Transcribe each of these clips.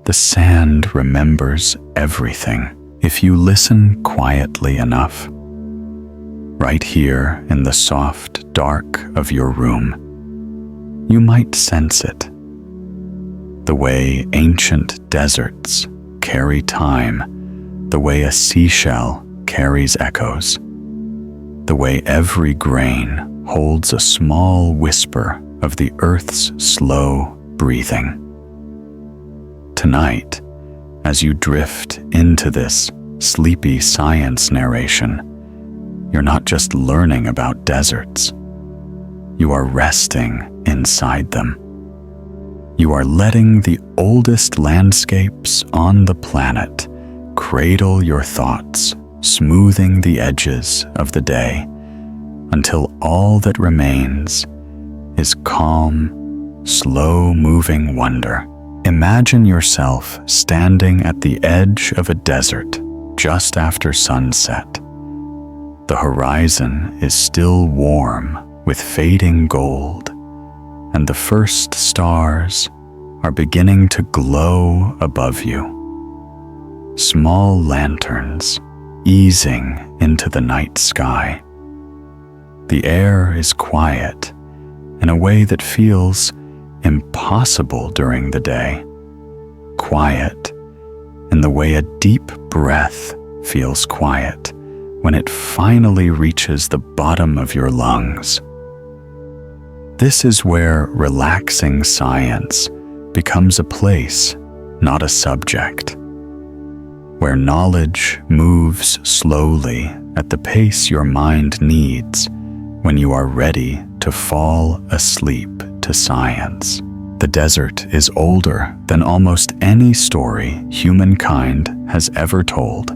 The sand remembers everything if you listen quietly enough. Right here in the soft dark of your room, you might sense it. The way ancient deserts carry time, the way a seashell carries echoes, the way every grain holds a small whisper of the earth's slow breathing. Tonight, as you drift into this sleepy science narration, you're not just learning about deserts. You are resting inside them. You are letting the oldest landscapes on the planet cradle your thoughts, smoothing the edges of the day until all that remains is calm, slow-moving wonder. Imagine yourself standing at the edge of a desert just after sunset. The horizon is still warm with fading gold, and the first stars are beginning to glow above you. Small lanterns easing into the night sky. The air is quiet in a way that feels impossible during the day. Quiet in the way a deep breath feels quiet when it finally reaches the bottom of your lungs. This is where relaxing science becomes a place, not a subject. Where knowledge moves slowly at the pace your mind needs when you are ready to fall asleep to science. The desert is older than almost any story humankind has ever told.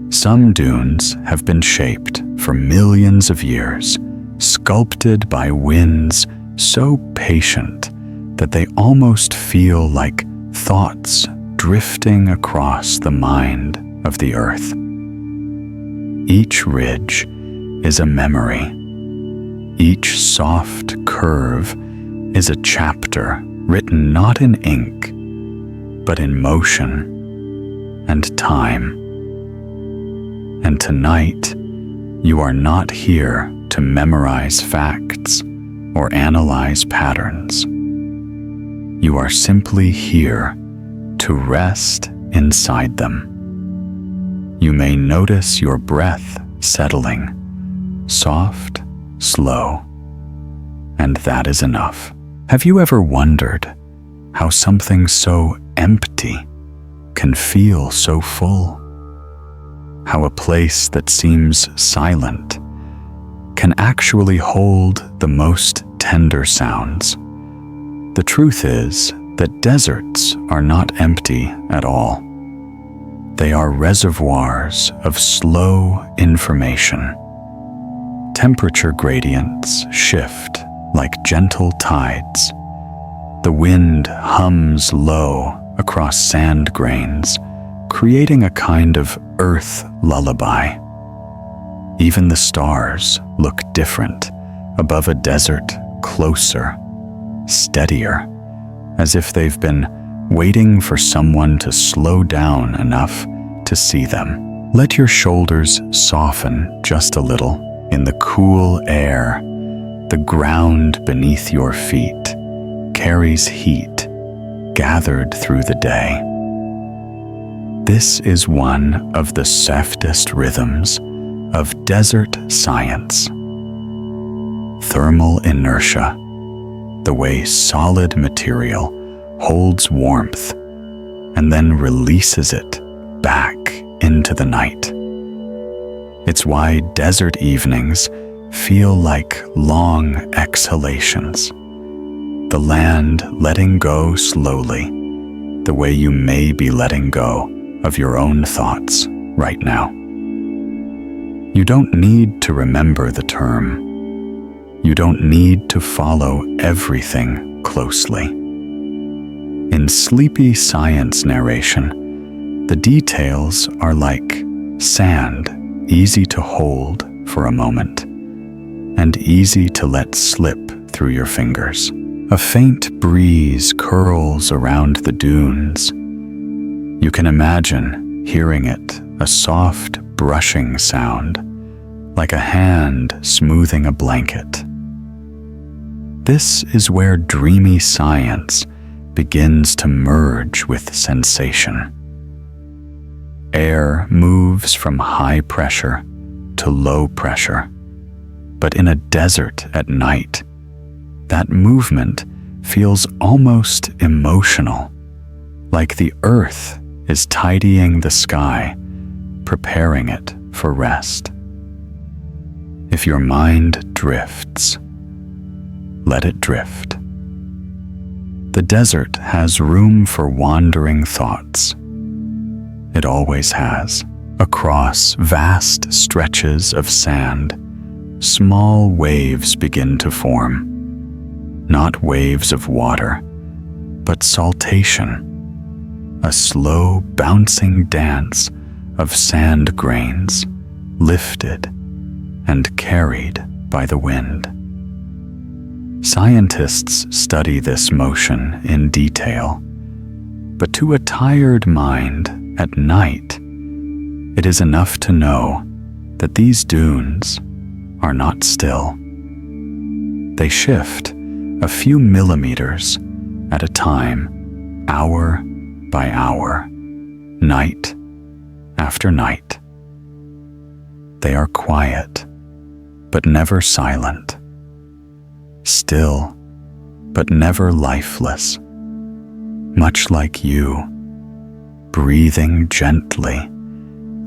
Some dunes have been shaped for millions of years, sculpted by winds so patient that they almost feel like thoughts drifting across the mind of the earth. Each ridge is a memory. Each soft curve is a chapter written not in ink, but in motion and time. And tonight, you are not here to memorize facts or analyze patterns. You are simply here to rest inside them. You may notice your breath settling, soft, slow, and that is enough. Have you ever wondered how something so empty can feel so full? How a place that seems silent can actually hold the most tender sounds? The truth is that deserts are not empty at all. They are reservoirs of slow information. Temperature gradients shift like gentle tides. The wind hums low across sand grains, creating a kind of earth lullaby. Even the stars look different above a desert, closer, steadier, as if they've been waiting for someone to slow down enough to see them. Let your shoulders soften just a little in the cool air. The ground beneath your feet carries heat gathered through the day. This is one of the softest rhythms of desert science. Thermal inertia, the way solid material holds warmth and then releases it back into the night. It's why desert evenings feel like long exhalations. The land letting go slowly, the way you may be letting go of your own thoughts right now. You don't need to remember the term. You don't need to follow everything closely. In sleepy science narration, the details are like sand, easy to hold for a moment, and easy to let slip through your fingers. A faint breeze curls around the dunes, You can imagine hearing it, a soft brushing sound, like a hand smoothing a blanket. This is where dreamy science begins to merge with sensation. Air moves from high pressure to low pressure, but in a desert at night, that movement feels almost emotional, like the earth is tidying the sky, preparing it for rest. If your mind drifts, let it drift. The desert has room for wandering thoughts. It always has. Across vast stretches of sand, small waves begin to form. Not waves of water, but saltation. A slow bouncing dance of sand grains, lifted and carried by the wind. Scientists study this motion in detail, but to a tired mind at night, it is enough to know that these dunes are not still. They shift a few millimeters at a time, hour by hour, night after night. They are quiet, but never silent. Still, but never lifeless. Much like you, breathing gently,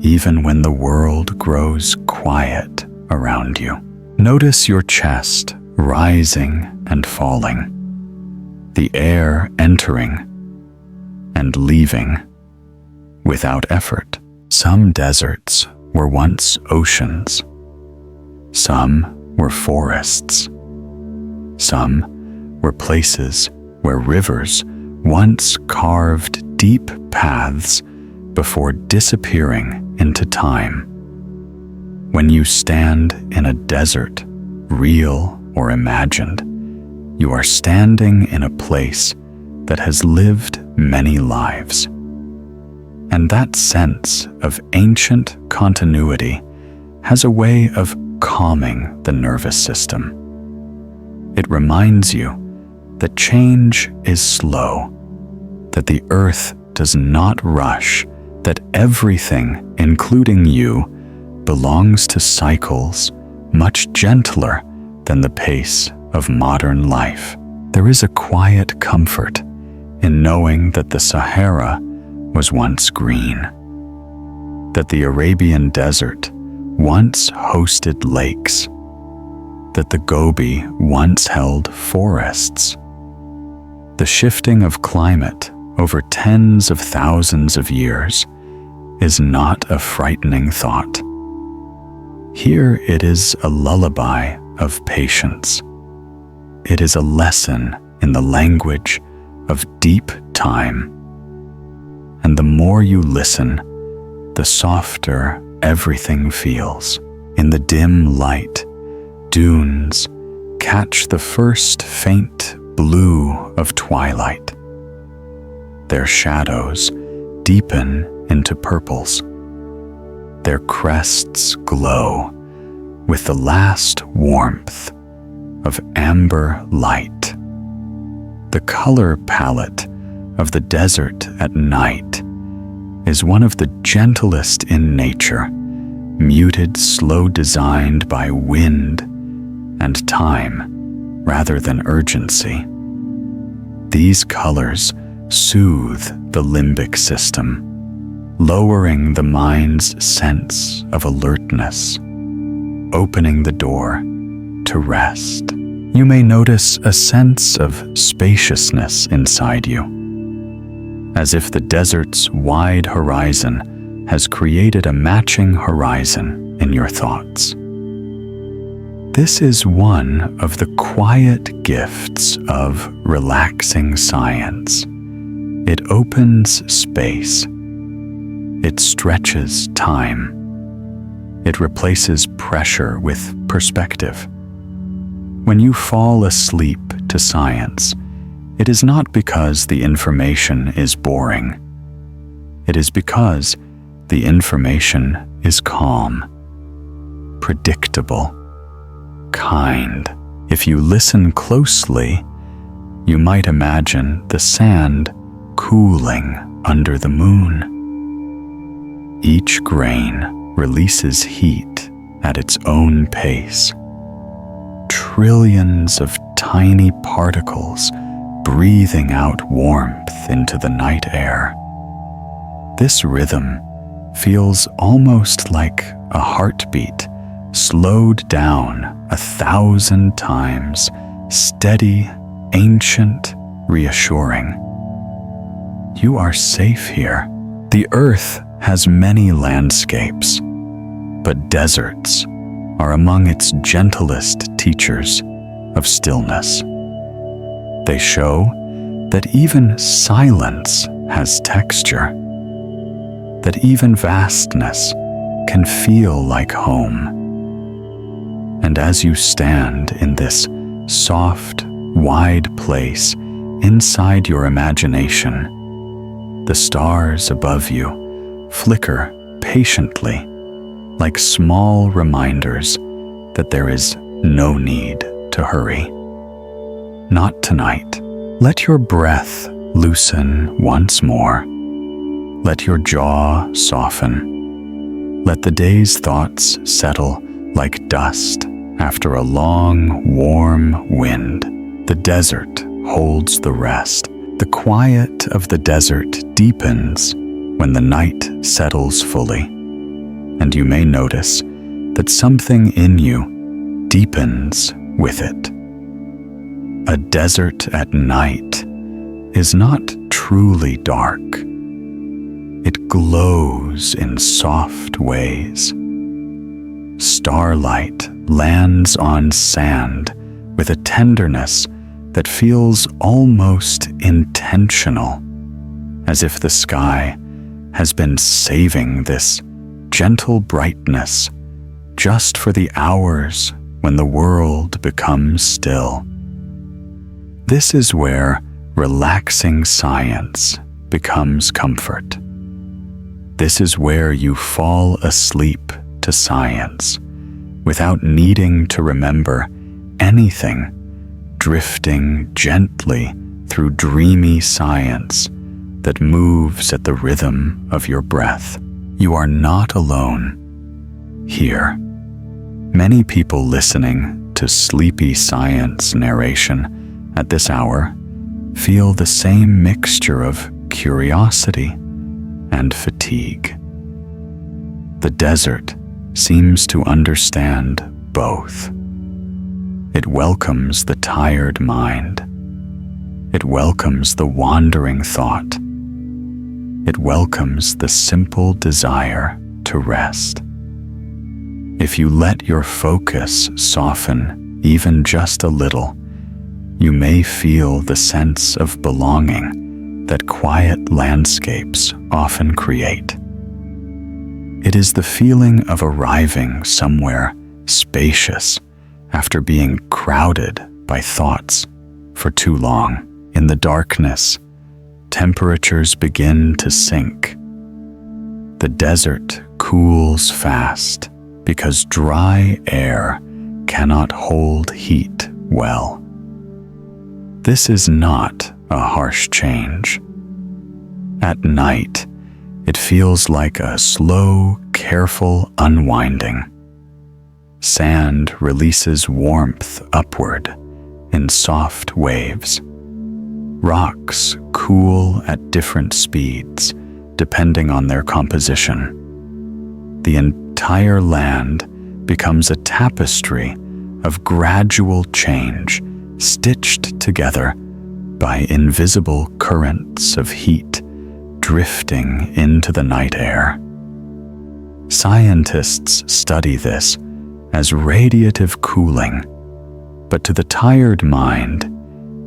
even when the world grows quiet around you. Notice your chest rising and falling, the air entering and leaving without effort. Some deserts were once oceans. Some were forests. Some were places where rivers once carved deep paths before disappearing into time. When you stand in a desert, real or imagined, you are standing in a place that has lived many lives. And that sense of ancient continuity has a way of calming the nervous system. It reminds you that change is slow, that the earth does not rush, that everything, including you, belongs to cycles much gentler than the pace of modern life. There is a quiet comfort in knowing that the Sahara was once green, that the Arabian desert once hosted lakes, that the Gobi once held forests. The shifting of climate over tens of thousands of years is not a frightening thought. Here it is a lullaby of patience. It is a lesson in the language of deep time. And the more you listen, the softer everything feels. In the dim light, dunes catch the first faint blue of twilight. Their shadows deepen into purples. Their crests glow with the last warmth of amber light. The color palette of the desert at night is one of the gentlest in nature, muted, slow, designed by wind and time rather than urgency. These colors soothe the limbic system, lowering the mind's sense of alertness, opening the door to rest. You may notice a sense of spaciousness inside you, as if the desert's wide horizon has created a matching horizon in your thoughts. This is one of the quiet gifts of relaxing science. It opens space. It stretches time. It replaces pressure with perspective. When you fall asleep to science, it is not because the information is boring. It is because the information is calm, predictable, kind. If you listen closely, you might imagine the sand cooling under the moon. Each grain releases heat at its own pace. Trillions of tiny particles breathing out warmth into the night air. This rhythm feels almost like a heartbeat slowed down 1,000 times, steady, ancient, reassuring. You are safe here. The earth has many landscapes, but deserts are among its gentlest teachers of stillness. They show that even silence has texture, that even vastness can feel like home. And as you stand in this soft, wide place inside your imagination, the stars above you flicker patiently, like small reminders that there is no need to hurry. Not tonight. Let your breath loosen once more. Let your jaw soften. Let the day's thoughts settle like dust after a long, warm wind. The desert holds the rest. The quiet of the desert deepens when the night settles fully, and you may notice that something in you deepens with it. A desert at night is not truly dark. It glows in soft ways. Starlight lands on sand with a tenderness that feels almost intentional, as if the sky has been saving this gentle brightness just for the hours when the world becomes still. This is where relaxing science becomes comfort. This is where you fall asleep to science without needing to remember anything, drifting gently through dreamy science that moves at the rhythm of your breath. You are not alone here. Many people listening to sleepy science narration at this hour feel the same mixture of curiosity and fatigue. The desert seems to understand both. It welcomes the tired mind. It welcomes the wandering thought. It welcomes the simple desire to rest. If you let your focus soften even just a little, you may feel the sense of belonging that quiet landscapes often create. It is the feeling of arriving somewhere spacious after being crowded by thoughts for too long. In the darkness, temperatures begin to sink. The desert cools fast because dry air cannot hold heat well. This is not a harsh change. At night, it feels like a slow, careful unwinding. Sand releases warmth upward in soft waves. Rocks cool at different speeds, depending on their composition. The entire land becomes a tapestry of gradual change, stitched together by invisible currents of heat drifting into the night air. Scientists study this as radiative cooling, but to the tired mind,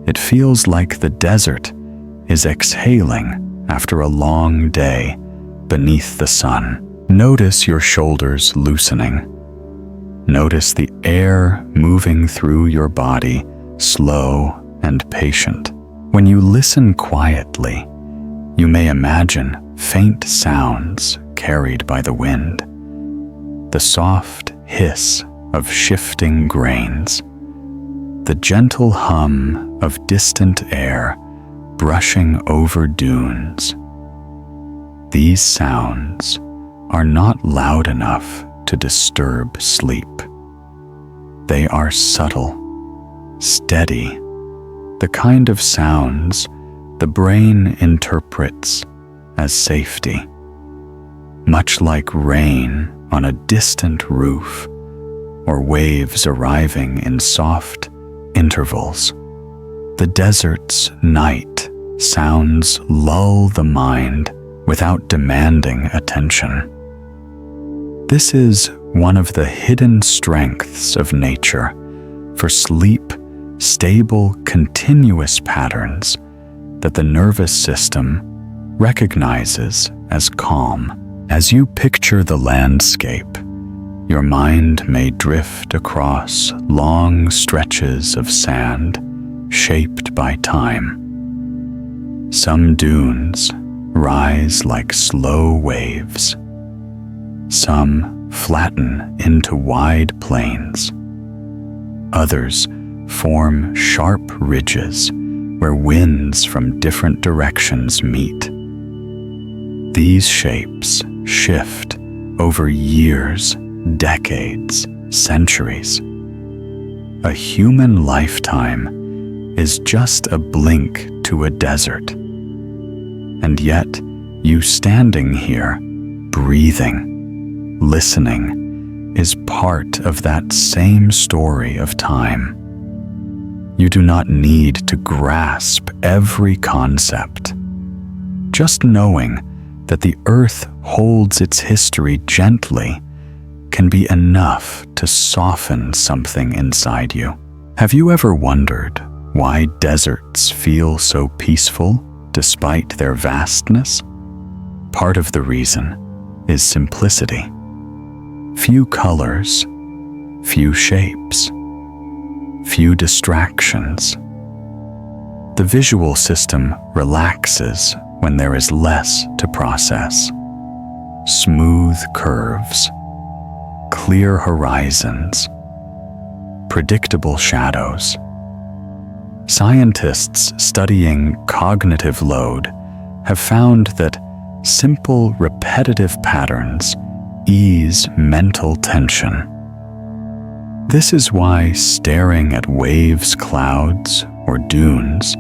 it feels like the desert is exhaling after a long day beneath the sun. Notice your shoulders loosening. Notice the air moving through your body, slow and patient. When you listen quietly, you may imagine faint sounds carried by the wind, the soft hiss of shifting grains, the gentle hum of distant air brushing over dunes. These sounds are not loud enough to disturb sleep. They are subtle, steady, the kind of sounds the brain interprets as safety. Much like rain on a distant roof or waves arriving in soft intervals, the desert's night sounds lull the mind without demanding attention. This is one of the hidden strengths of nature. For sleep, stable, continuous patterns that the nervous system recognizes as calm. As you picture the landscape, your mind may drift across long stretches of sand shaped by time. Some dunes rise like slow waves. Some flatten into wide plains. Others form sharp ridges where winds from different directions meet. These shapes shift over years, decades, centuries. A human lifetime is just a blink to a desert. And yet, you standing here, breathing, listening, is part of that same story of time. You do not need to grasp every concept. Just knowing that the earth holds its history gently can be enough to soften something inside you. Have you ever wondered why deserts feel so peaceful despite their vastness? Part of the reason is simplicity. Few colors, few shapes, few distractions. The visual system relaxes when there is less to process. Smooth curves, clear horizons, predictable shadows. Scientists studying cognitive load have found that simple, repetitive patterns ease mental tension. This is why staring at waves, clouds, or dunes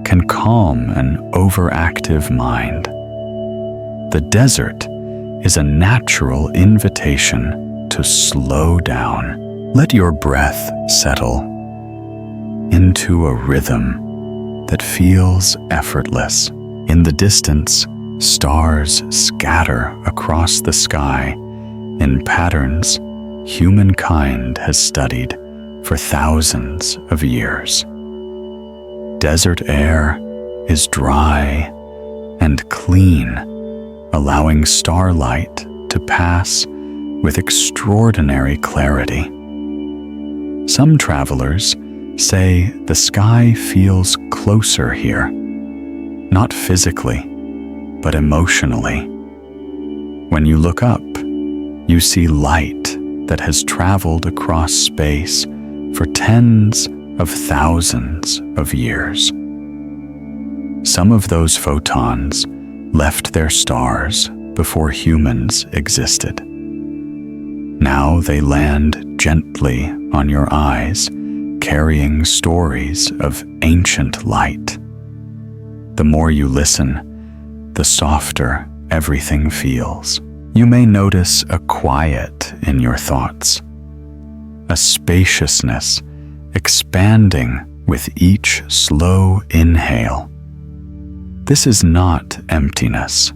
can calm an overactive mind. The desert is a natural invitation to slow down. Let your breath settle into a rhythm that feels effortless. In the distance, stars scatter across the sky in patterns humankind has studied for thousands of years. Desert air is dry and clean, allowing starlight to pass with extraordinary clarity. Some travelers say the sky feels closer here, not physically, but emotionally. When you look up, you see light that has traveled across space for tens of thousands of years. Some of those photons left their stars before humans existed. Now they land gently on your eyes, carrying stories of ancient light. The more you listen, the softer everything feels. You may notice a quiet in your thoughts, a spaciousness expanding with each slow inhale. This is not emptiness.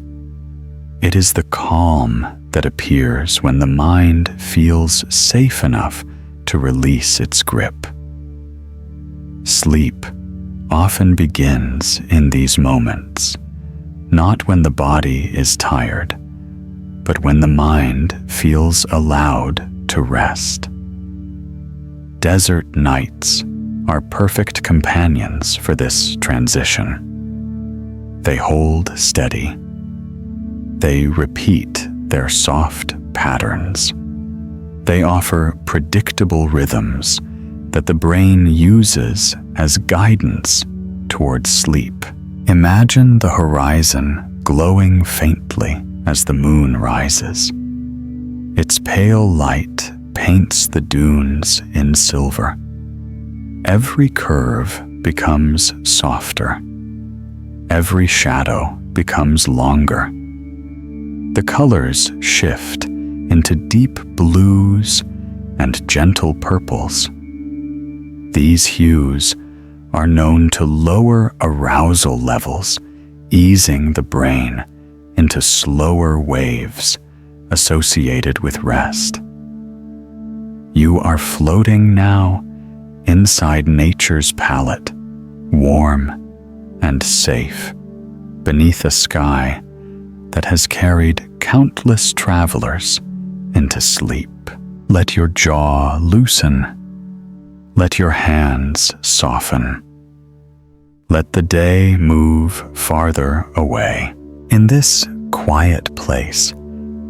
It is the calm that appears when the mind feels safe enough to release its grip. Sleep often begins in these moments, not when the body is tired, but when the mind feels allowed to rest. Desert nights are perfect companions for this transition. They hold steady, They repeat their soft patterns. They offer predictable rhythms that the brain uses as guidance towards sleep. Imagine the horizon glowing faintly as the moon rises. Its pale light paints the dunes in silver. Every curve becomes softer. Every shadow becomes longer. The colors shift into deep blues and gentle purples. These hues are known to lower arousal levels, easing the brain into slower waves associated with rest. You are floating now inside nature's palette, warm and safe, beneath a sky that has carried countless travelers into sleep. Let your jaw loosen. Let your hands soften. Let the day move farther away. In this quiet place,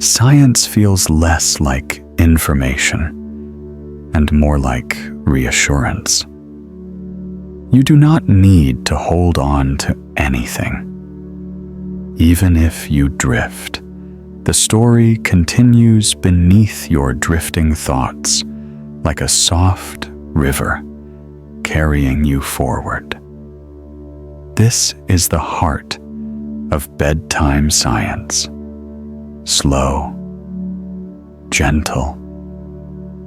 science feels less like information and more like reassurance. You do not need to hold on to anything. Even if you drift, the story continues beneath your drifting thoughts like a soft river carrying you forward. This is the heart of bedtime science. Slow, gentle,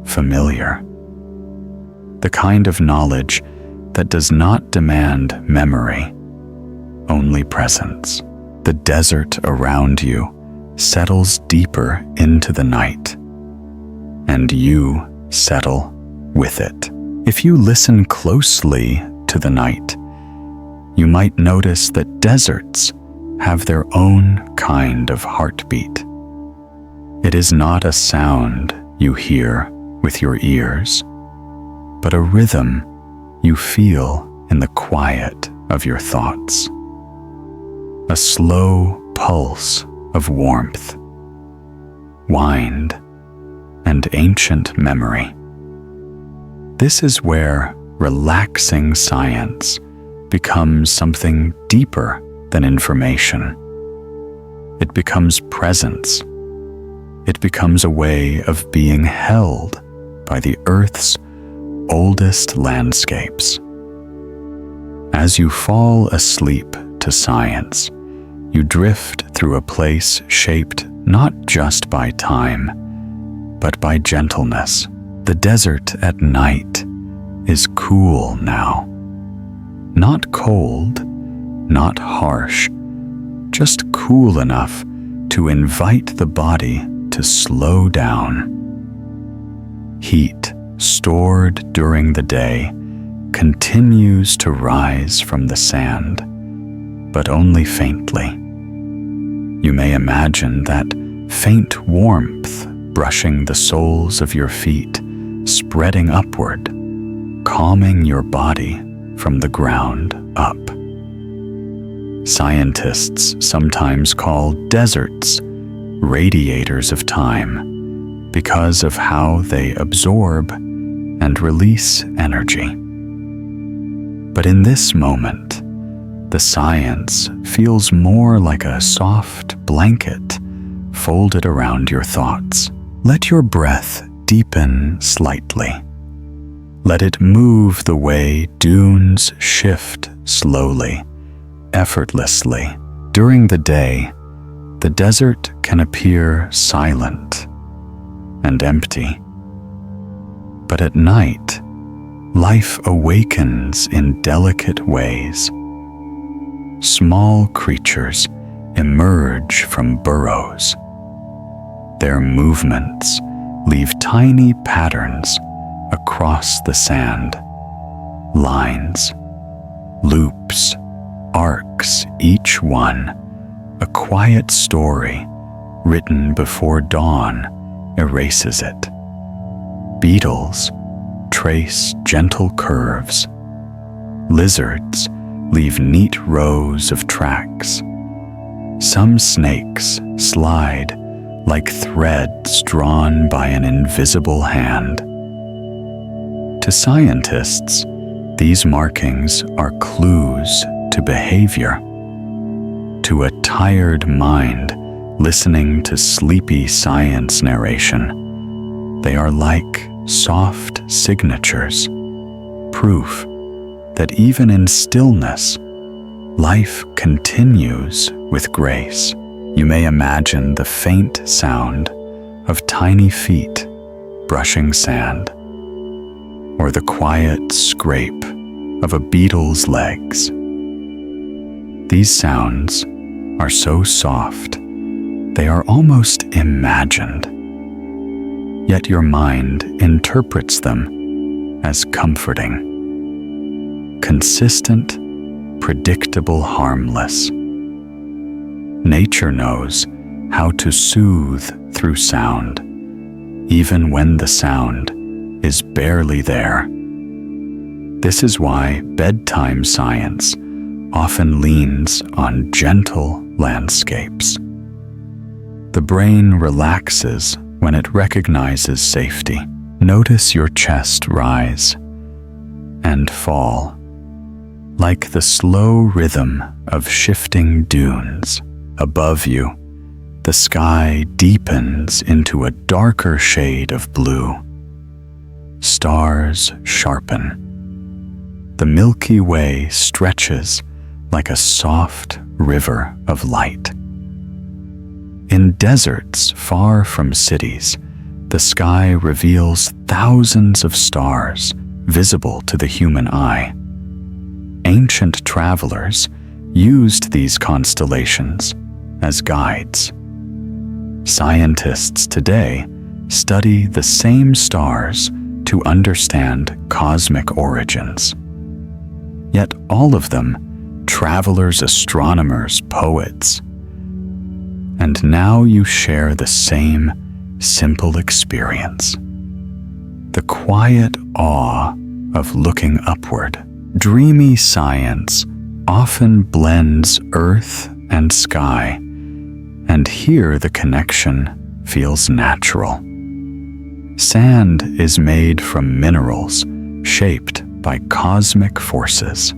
familiar. The kind of knowledge that does not demand memory, only presence. The desert around you settles deeper into the night, and you settle with it. If you listen closely to the night, you might notice that deserts have their own kind of heartbeat. It is not a sound you hear with your ears, but a rhythm you feel in the quiet of your thoughts. A slow pulse of warmth, wind, and ancient memory. This is where relaxing science becomes something deeper than information. It becomes presence. It becomes a way of being held by the Earth's oldest landscapes. As you fall asleep to science, you drift through a place shaped not just by time, but by gentleness. The desert at night is cool now. Not cold, not harsh, just cool enough to invite the body to slow down. Heat stored during the day continues to rise from the sand, but only faintly. You may imagine that faint warmth brushing the soles of your feet, spreading upward, calming your body from the ground up. Scientists sometimes call deserts radiators of time because of how they absorb and release energy. But in this moment, the science feels more like a soft blanket folded around your thoughts. Let your breath deepen slightly. Let it move the way dunes shift slowly, effortlessly. During the day, the desert can appear silent and empty. But at night, life awakens in delicate ways. Small creatures emerge from burrows. Their movements leave tiny patterns across the sand, lines, loops, arcs, each one a quiet story written before dawn erases it. Beetles trace gentle curves. Lizards leave neat rows of tracks. Some snakes slide like threads drawn by an invisible hand. To scientists, these markings are clues to behavior. To a tired mind listening to sleepy science narration, they are like soft signatures, proof that even in stillness, life continues with grace. You may imagine the faint sound of tiny feet brushing sand, or the quiet scrape of a beetle's legs. These sounds are so soft, they are almost imagined. Yet your mind interprets them as comforting, consistent, predictable, harmless. Nature knows how to soothe through sound, even when the sound is barely there. This is why bedtime science often leans on gentle landscapes. The brain relaxes when it recognizes safety. Notice your chest rise and fall, like the slow rhythm of shifting dunes. Above you, the sky deepens into a darker shade of blue. Stars sharpen. The Milky Way stretches like a soft river of light. In deserts far from cities, the sky reveals thousands of stars visible to the human eye. Ancient travelers used these constellations as guides. Scientists today study the same stars to understand cosmic origins. Yet all of them, travelers, astronomers, poets. And now you share the same simple experience. The quiet awe of looking upward. Dreamy science often blends earth and sky, and here the connection feels natural. Sand is made from minerals shaped by cosmic forces.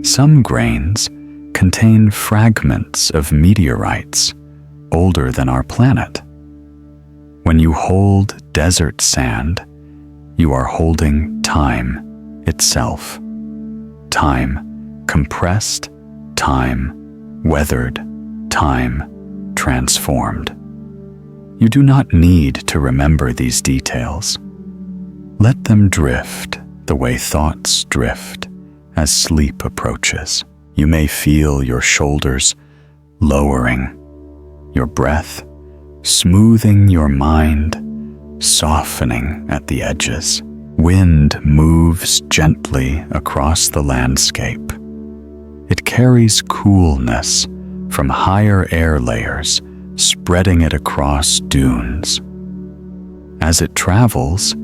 Some grains contain fragments of meteorites older than our planet. When you hold desert sand, you are holding time itself. Time compressed, time weathered, time transformed. You do not need to remember these details. Let them drift the way thoughts drift as sleep approaches. You may feel your shoulders lowering, your breath smoothing your mind, softening at the edges. Wind moves gently across the landscape. It carries coolness from higher air layers, spreading it across dunes. As it travels,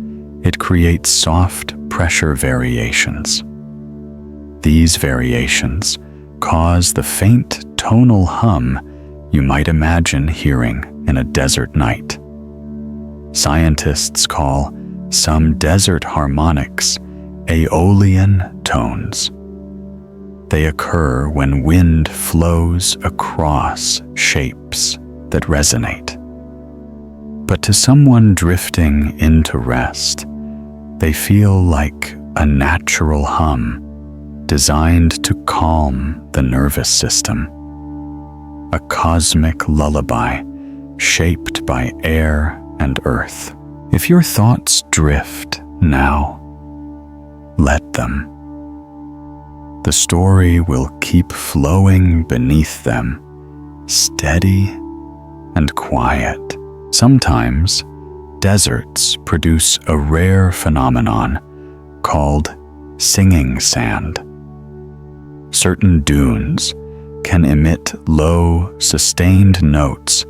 it creates soft pressure variations. These variations cause the faint tonal hum you might imagine hearing in a desert night. Scientists call some desert harmonics aeolian tones. They occur when wind flows across shapes that resonate. But to someone drifting into rest, they feel like a natural hum designed to calm the nervous system. A cosmic lullaby shaped by air and earth. If your thoughts drift now, let them. The story will keep flowing beneath them, steady and quiet. Sometimes, deserts produce a rare phenomenon called singing sand. Certain dunes can emit low, sustained notes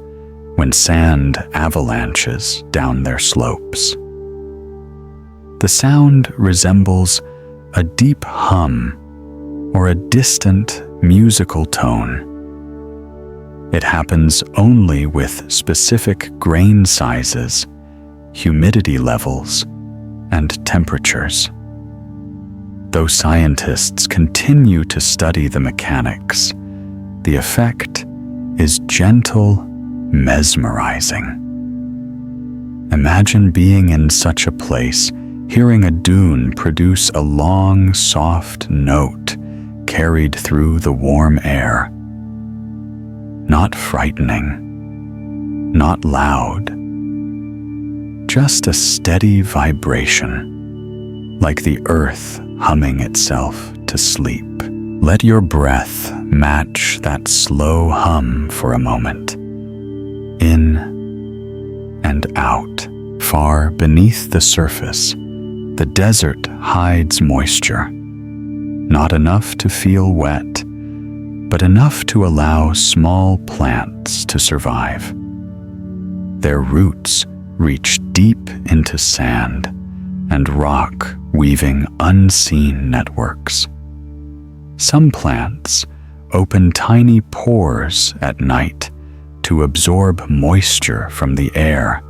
when sand avalanches down their slopes. The sound resembles a deep hum or a distant musical tone. It happens only with specific grain sizes, humidity levels, and temperatures. Though scientists continue to study the mechanics, the effect is gentle, mesmerizing. Imagine being in such a place, hearing a dune produce a long, soft note carried through the warm air. Not frightening, not loud, just a steady vibration, like the earth humming itself to sleep. Let your breath match that slow hum for a moment. In and out. Far beneath the surface, the desert hides moisture. Not enough to feel wet, but enough to allow small plants to survive. Their roots reach deep into sand and rock, weaving unseen networks. Some plants open tiny pores at night to absorb moisture from the air,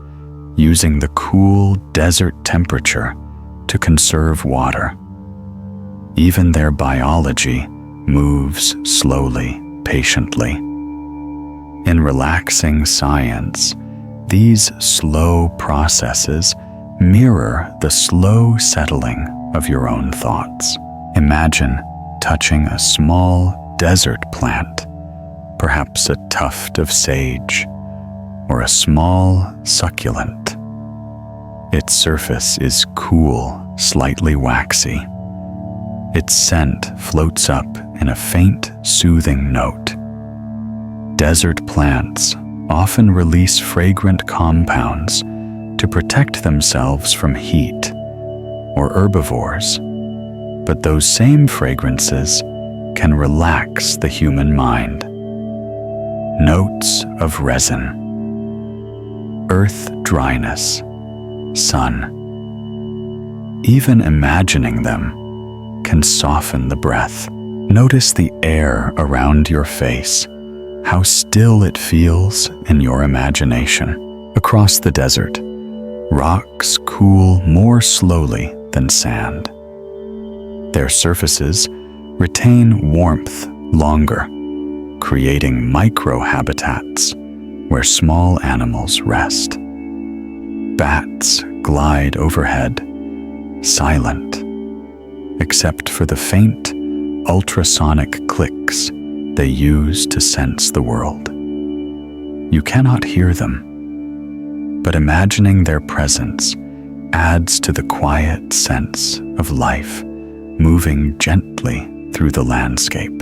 using the cool desert temperature to conserve water. Even their biology moves slowly, patiently. In relaxing science, these slow processes mirror the slow settling of your own thoughts. Imagine touching a small desert plant, perhaps a tuft of sage or a small succulent. Its surface is cool, slightly waxy. Its scent floats up in a faint, soothing note. Desert plants often release fragrant compounds to protect themselves from heat or herbivores, but those same fragrances can relax the human mind. Notes of resin, earth dryness, sun. Even imagining them can soften the breath. Notice the air around your face, how still it feels in your imagination. Across the desert, rocks cool more slowly than sand. Their surfaces retain warmth longer, creating microhabitats where small animals rest. Bats glide overhead, silent, except for the faint, ultrasonic clicks they use to sense the world. You cannot hear them, but imagining their presence adds to the quiet sense of life moving gently through the landscape.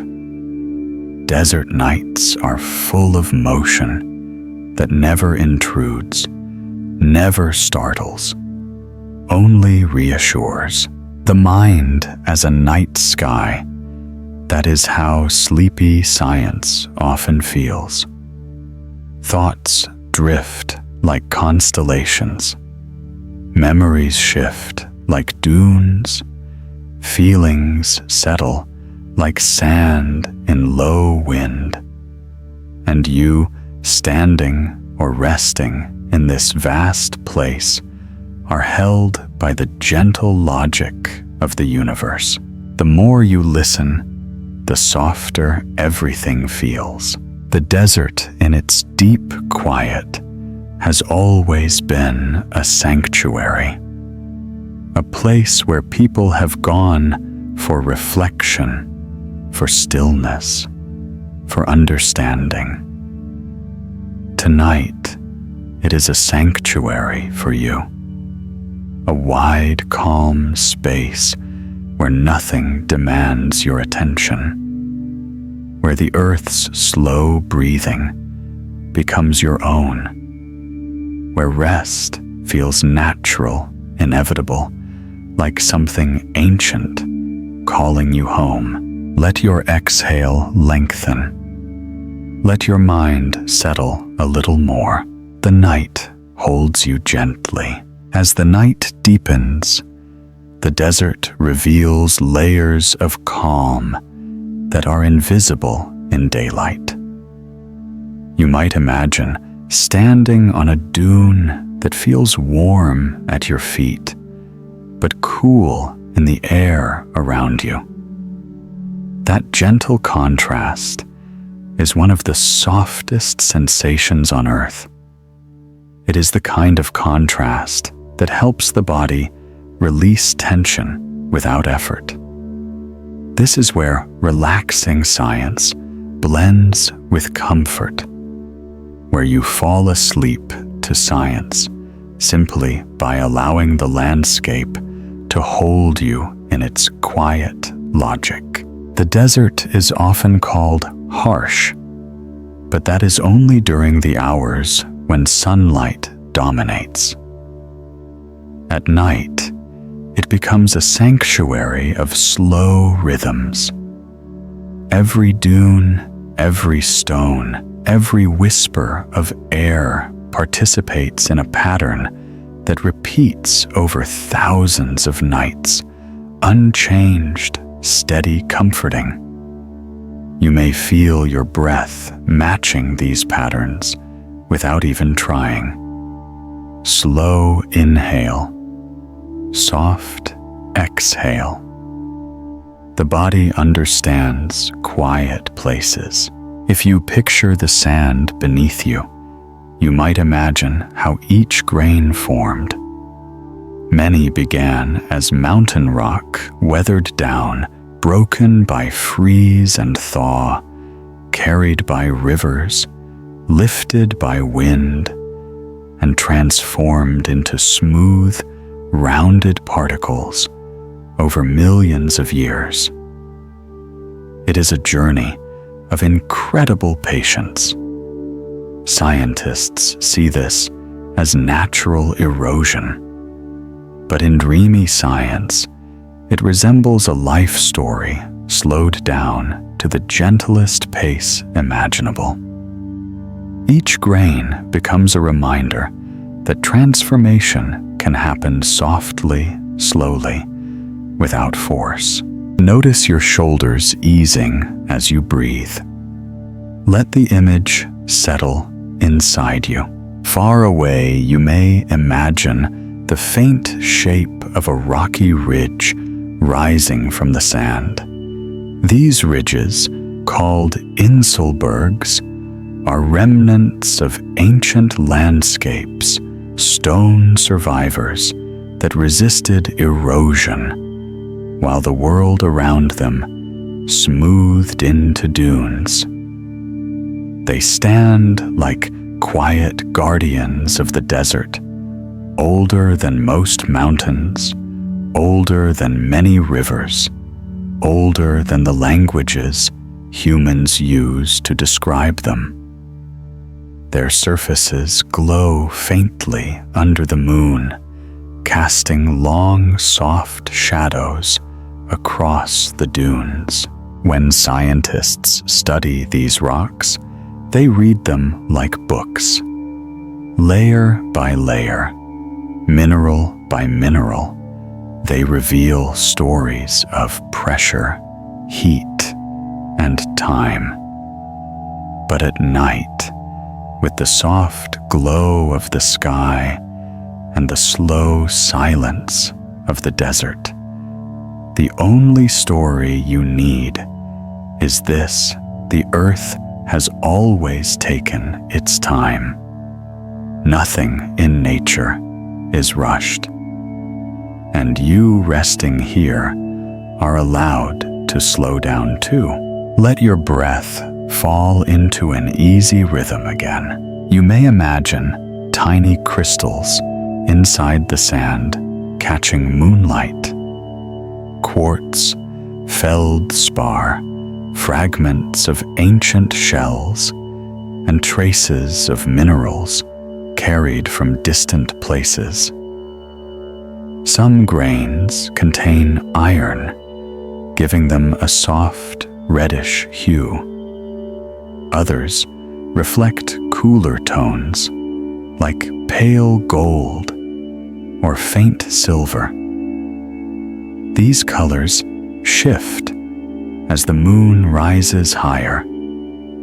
Desert nights are full of motion that never intrudes, never startles, only reassures. The mind as a night sky, that is how sleepy science often feels. Thoughts drift like constellations. Memories shift like dunes. Feelings settle like sand in low wind. And you, standing or resting in this vast place, are held by the gentle logic of the universe. The more you listen, the softer everything feels. The desert, in its deep quiet, has always been a sanctuary, a place where people have gone for reflection, for stillness, for understanding. Tonight, it is a sanctuary for you, a wide, calm space where nothing demands your attention, where the earth's slow breathing becomes your own, where rest feels natural, inevitable, like something ancient calling you home. Let your exhale lengthen. Let your mind settle a little more. The night holds you gently. As the night deepens, the desert reveals layers of calm that are invisible in daylight. You might imagine standing on a dune that feels warm at your feet, but cool in the air around you. That gentle contrast is one of the softest sensations on Earth. It is the kind of contrast that helps the body release tension without effort. This is where relaxing science blends with comfort, where you fall asleep to science simply by allowing the landscape to hold you in its quiet logic. The desert is often called harsh, but that is only during the hours when sunlight dominates. At night, it becomes a sanctuary of slow rhythms. Every dune, every stone, every whisper of air participates in a pattern that repeats over thousands of nights, unchanged, steady, comforting. You may feel your breath matching these patterns without even trying. Slow inhale, soft exhale. The body understands quiet places. If you picture the sand beneath you, you might imagine how each grain formed. Many began as mountain rock weathered down, broken by freeze and thaw, carried by rivers, lifted by wind, and transformed into smooth, rounded particles over millions of years. It is a journey of incredible patience. Scientists see this as natural erosion, but in dreamy science, it resembles a life story slowed down to the gentlest pace imaginable. Each grain becomes a reminder that transformation can happen softly, slowly, without force. Notice your shoulders easing as you breathe. Let the image settle inside you. Far away, you may imagine the faint shape of a rocky ridge rising from the sand. These ridges, called Inselbergs, are remnants of ancient landscapes, stone survivors that resisted erosion, while the world around them smoothed into dunes. They stand like quiet guardians of the desert, older than most mountains, older than many rivers, older than the languages humans use to describe them. Their surfaces glow faintly under the moon, casting long, soft shadows across the dunes. When scientists study these rocks, they read them like books. Layer by layer, mineral by mineral, they reveal stories of pressure, heat, and time. But at night, with the soft glow of the sky and the slow silence of the desert, the only story you need is this: the earth has always taken its time. Nothing in nature is rushed, and you resting here are allowed to slow down too. Let your breath fall into an easy rhythm again. You may imagine tiny crystals inside the sand catching moonlight. Quartz, feldspar, fragments of ancient shells, and traces of minerals carried from distant places. Some grains contain iron, giving them a soft, reddish hue. Others reflect cooler tones, like pale gold or faint silver. These colors shift as the moon rises higher,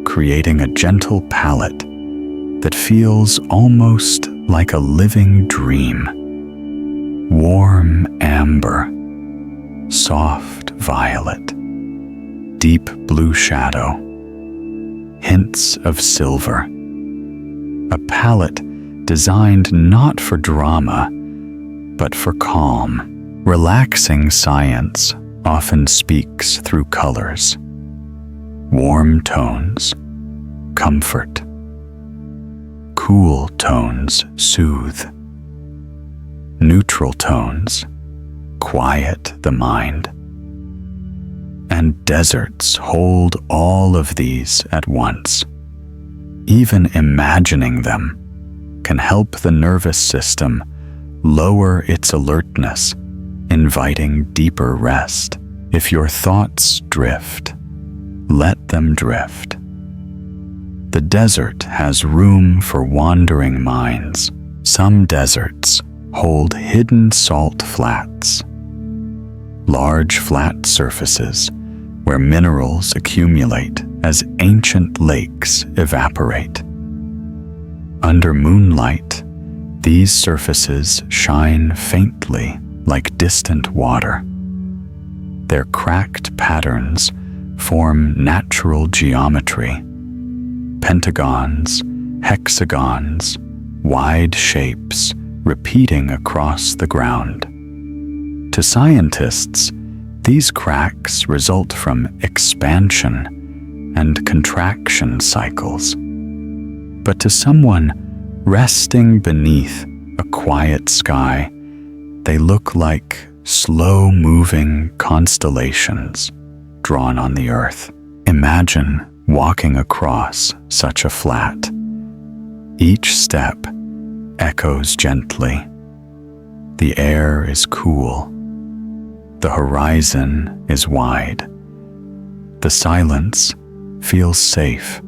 creating a gentle palette that feels almost like a living dream. Warm amber, soft violet, deep blue shadow, hints of silver. A palette designed not for drama, but for calm. Relaxing science often speaks through colors. Warm tones, comfort. Cool tones, soothe. Neutral tones, quiet the mind. And deserts hold all of these at once. Even imagining them can help the nervous system lower its alertness, inviting deeper rest. If your thoughts drift, let them drift. The desert has room for wandering minds. Some deserts hold hidden salt flats, large flat surfaces where minerals accumulate as ancient lakes evaporate. Under moonlight, these surfaces shine faintly like distant water. Their cracked patterns form natural geometry. Pentagons, hexagons, wide shapes repeating across the ground. To scientists, these cracks result from expansion and contraction cycles. But to someone resting beneath a quiet sky, they look like slow-moving constellations drawn on the earth. Imagine walking across such a flat. Each step echoes gently. The air is cool. The horizon is wide. The silence feels safe,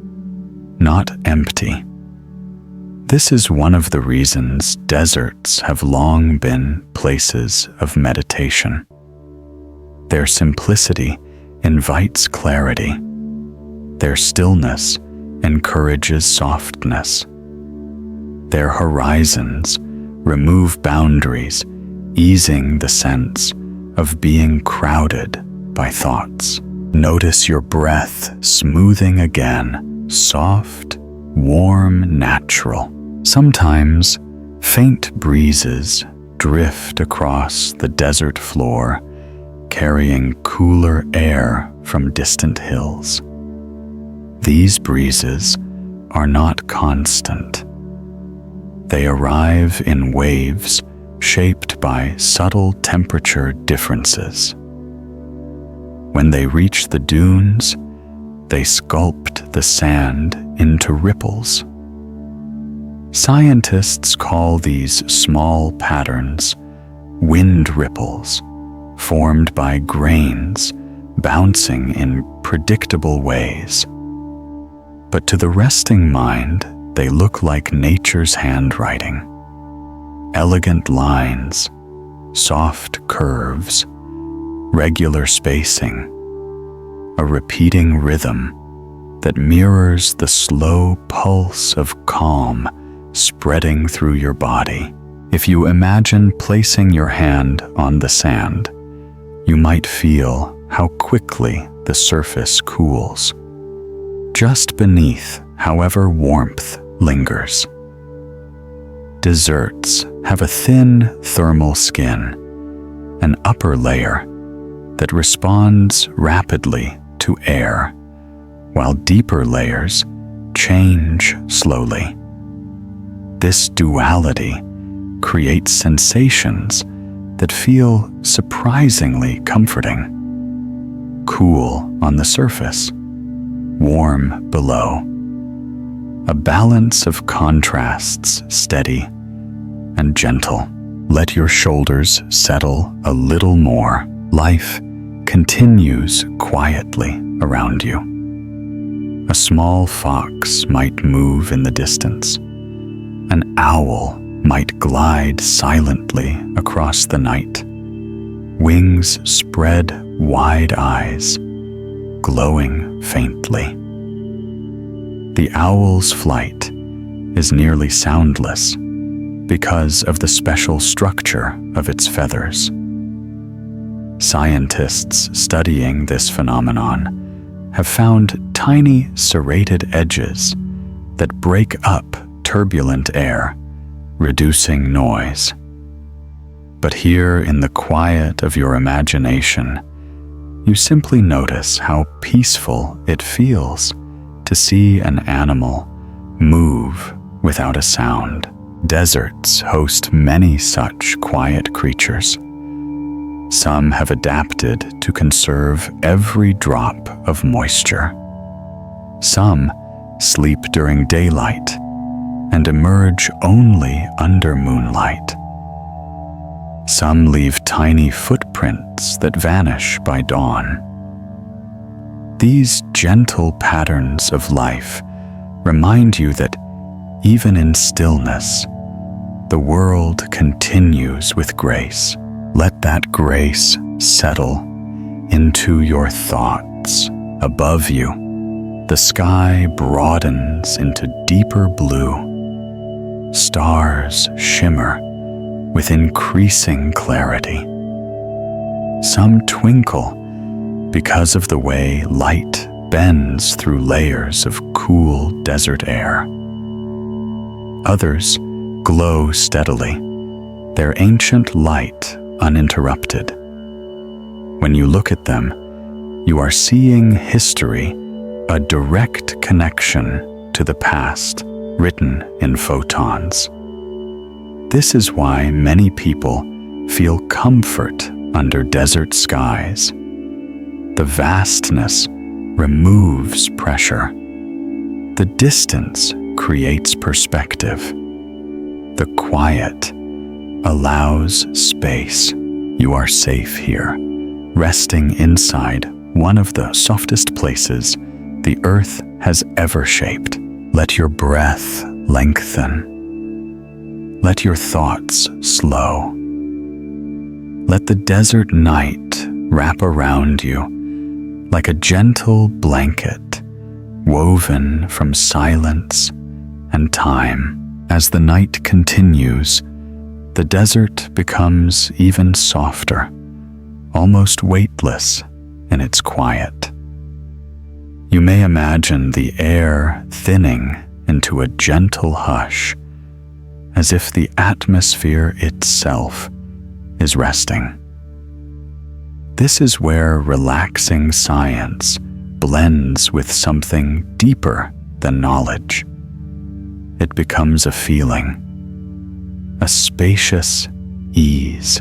not empty. This is one of the reasons deserts have long been places of meditation. Their simplicity invites clarity. Their stillness encourages softness. Their horizons remove boundaries, easing the sense of being crowded by thoughts. Notice your breath smoothing again, soft, warm, natural. Sometimes faint breezes drift across the desert floor, carrying cooler air from distant hills. These breezes are not constant. They arrive in waves shaped by subtle temperature differences. When they reach the dunes, they sculpt the sand into ripples. Scientists call these small patterns wind ripples, formed by grains bouncing in predictable ways. But to the resting mind, they look like nature's handwriting. Elegant lines, soft curves, regular spacing, a repeating rhythm that mirrors the slow pulse of calm spreading through your body. If you imagine placing your hand on the sand, you might feel how quickly the surface cools. Just beneath, however, warmth lingers. Deserts have a thin thermal skin, an upper layer that responds rapidly to air, while deeper layers change slowly. This duality creates sensations that feel surprisingly comforting. Cool on the surface, warm below. A balance of contrasts, steady and gentle. Let your shoulders settle a little more. Life continues quietly around you. A small fox might move in the distance. An owl might glide silently across the night. Wings spread, wide eyes, glowing faintly. The owl's flight is nearly soundless because of the special structure of its feathers. Scientists studying this phenomenon have found tiny serrated edges that break up turbulent air, reducing noise. But here in the quiet of your imagination, you simply notice how peaceful it feels to see an animal move without a sound. Deserts host many such quiet creatures. Some have adapted to conserve every drop of moisture. Some sleep during daylight and emerge only under moonlight. Some leave tiny footprints that vanish by dawn. These gentle patterns of life remind you that even in stillness, the world continues with grace. Let that grace settle into your thoughts. Above you, the sky broadens into deeper blue. Stars shimmer with increasing clarity. Some twinkle because of the way light bends through layers of cool desert air. Others glow steadily, their ancient light uninterrupted. When you look at them, you are seeing history, a direct connection to the past, written in photons. This is why many people feel comfort under desert skies. The vastness removes pressure. The distance creates perspective. The quiet allows space. You are safe here, resting inside one of the softest places the earth has ever shaped. Let your breath lengthen. Let your thoughts slow. Let the desert night wrap around you like a gentle blanket woven from silence and time. As the night continues, the desert becomes even softer, almost weightless in its quiet. You may imagine the air thinning into a gentle hush, as if the atmosphere itself is resting. This is where relaxing science blends with something deeper than knowledge. It becomes a feeling, a spacious ease,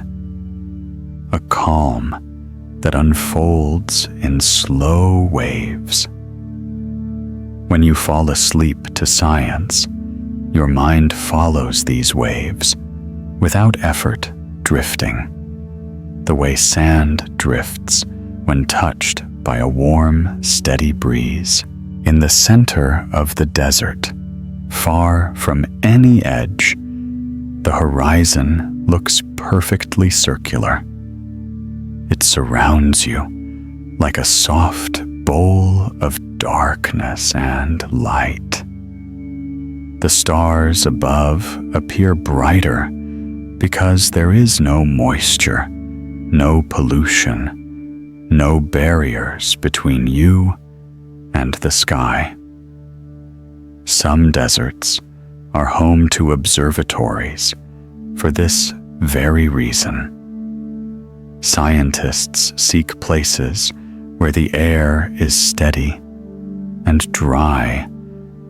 a calm that unfolds in slow waves. When you fall asleep to science, your mind follows these waves, without effort, drifting, the way sand drifts when touched by a warm, steady breeze. In the center of the desert, far from any edge, the horizon looks perfectly circular. It surrounds you like a soft bowl of darkness and light. The stars above appear brighter because there is no moisture, no pollution, no barriers between you and the sky. Some deserts are home to observatories for this very reason. Scientists seek places where the air is steady and dry,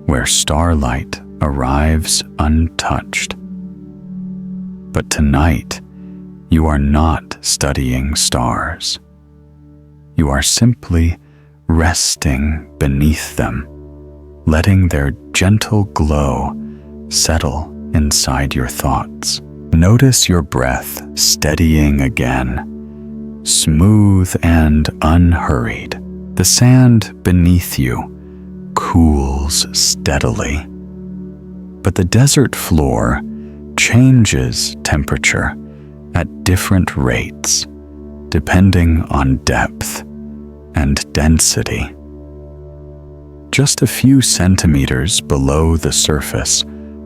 where starlight arrives untouched. But tonight, you are not studying stars. You are simply resting beneath them, letting their gentle glow settle inside your thoughts. Notice your breath steadying again, smooth and unhurried. The sand beneath you cools steadily, but the desert floor changes temperature at different rates, depending on depth and density. Just a few centimeters below the surface,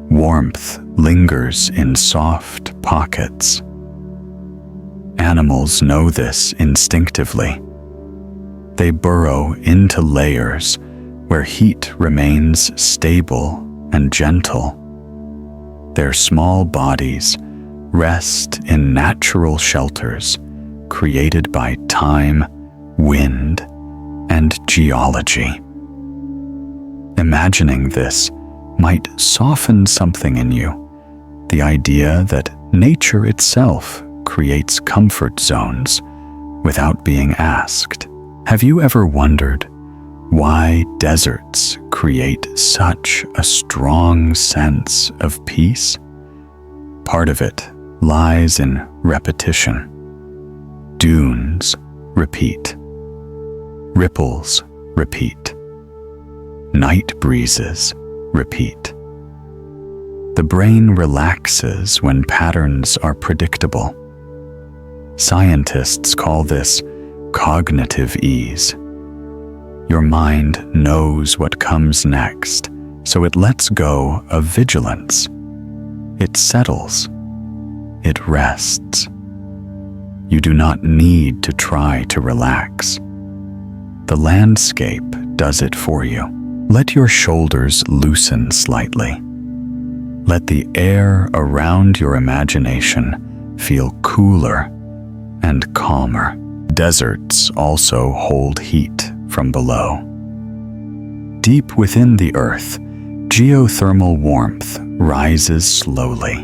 Warmth lingers in soft pockets. Animals know this instinctively. They burrow into layers where heat remains stable and gentle. Their small bodies rest in natural shelters created by time, wind, and geology. Imagining this might soften something in you, the idea that nature itself creates comfort zones without being asked. Have you ever wondered why deserts create such a strong sense of peace? Part of it lies in repetition. Dunes repeat. Ripples repeat. Night breezes repeat. The brain relaxes when patterns are predictable. Scientists call this cognitive ease. Your mind knows what comes next, so it lets go of vigilance. It settles. It rests. You do not need to try to relax. The landscape does it for you. Let your shoulders loosen slightly. Let the air around your imagination feel cooler and calmer. Deserts also hold heat from below. Deep within the earth, geothermal warmth rises slowly,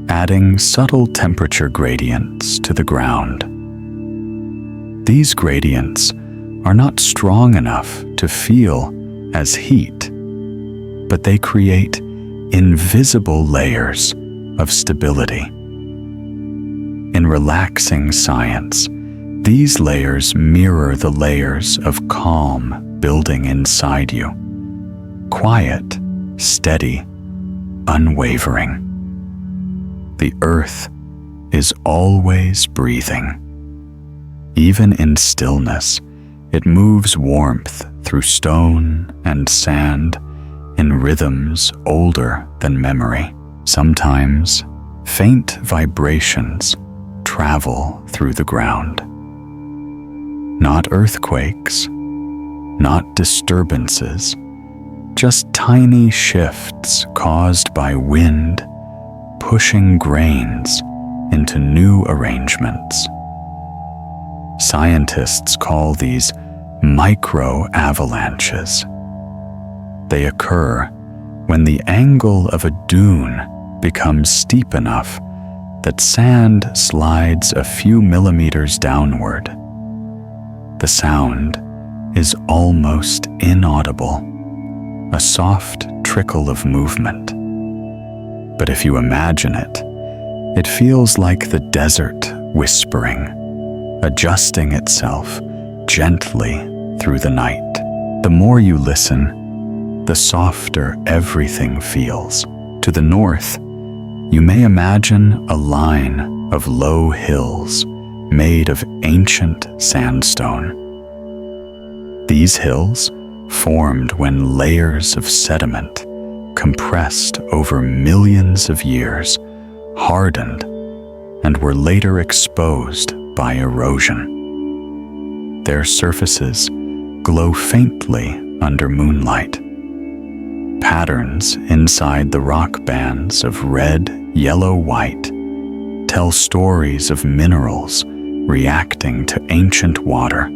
adding subtle temperature gradients to the ground. These gradients are not strong enough to feel as heat, but they create invisible layers of stability. In relaxing science, these layers mirror the layers of calm building inside you. Quiet, steady, unwavering. The earth is always breathing. Even in stillness, it moves warmth through stone and sand in rhythms older than memory. Sometimes, faint vibrations travel through the ground. Not earthquakes, not disturbances, just tiny shifts caused by wind pushing grains into new arrangements. Scientists call these micro-avalanches. They occur when the angle of a dune becomes steep enough that sand slides a few millimeters downward. The sound is almost inaudible, a soft trickle of movement. But if you imagine it, it feels like the desert whispering, adjusting itself gently through the night. The more you listen, the softer everything feels. To the north, you may imagine a line of low hills made of ancient sandstone. These hills formed when layers of sediment compressed over millions of years, hardened, and were later exposed by erosion. Their surfaces glow faintly under moonlight. Patterns inside the rock bands of red, yellow, white tell stories of minerals reacting to ancient water.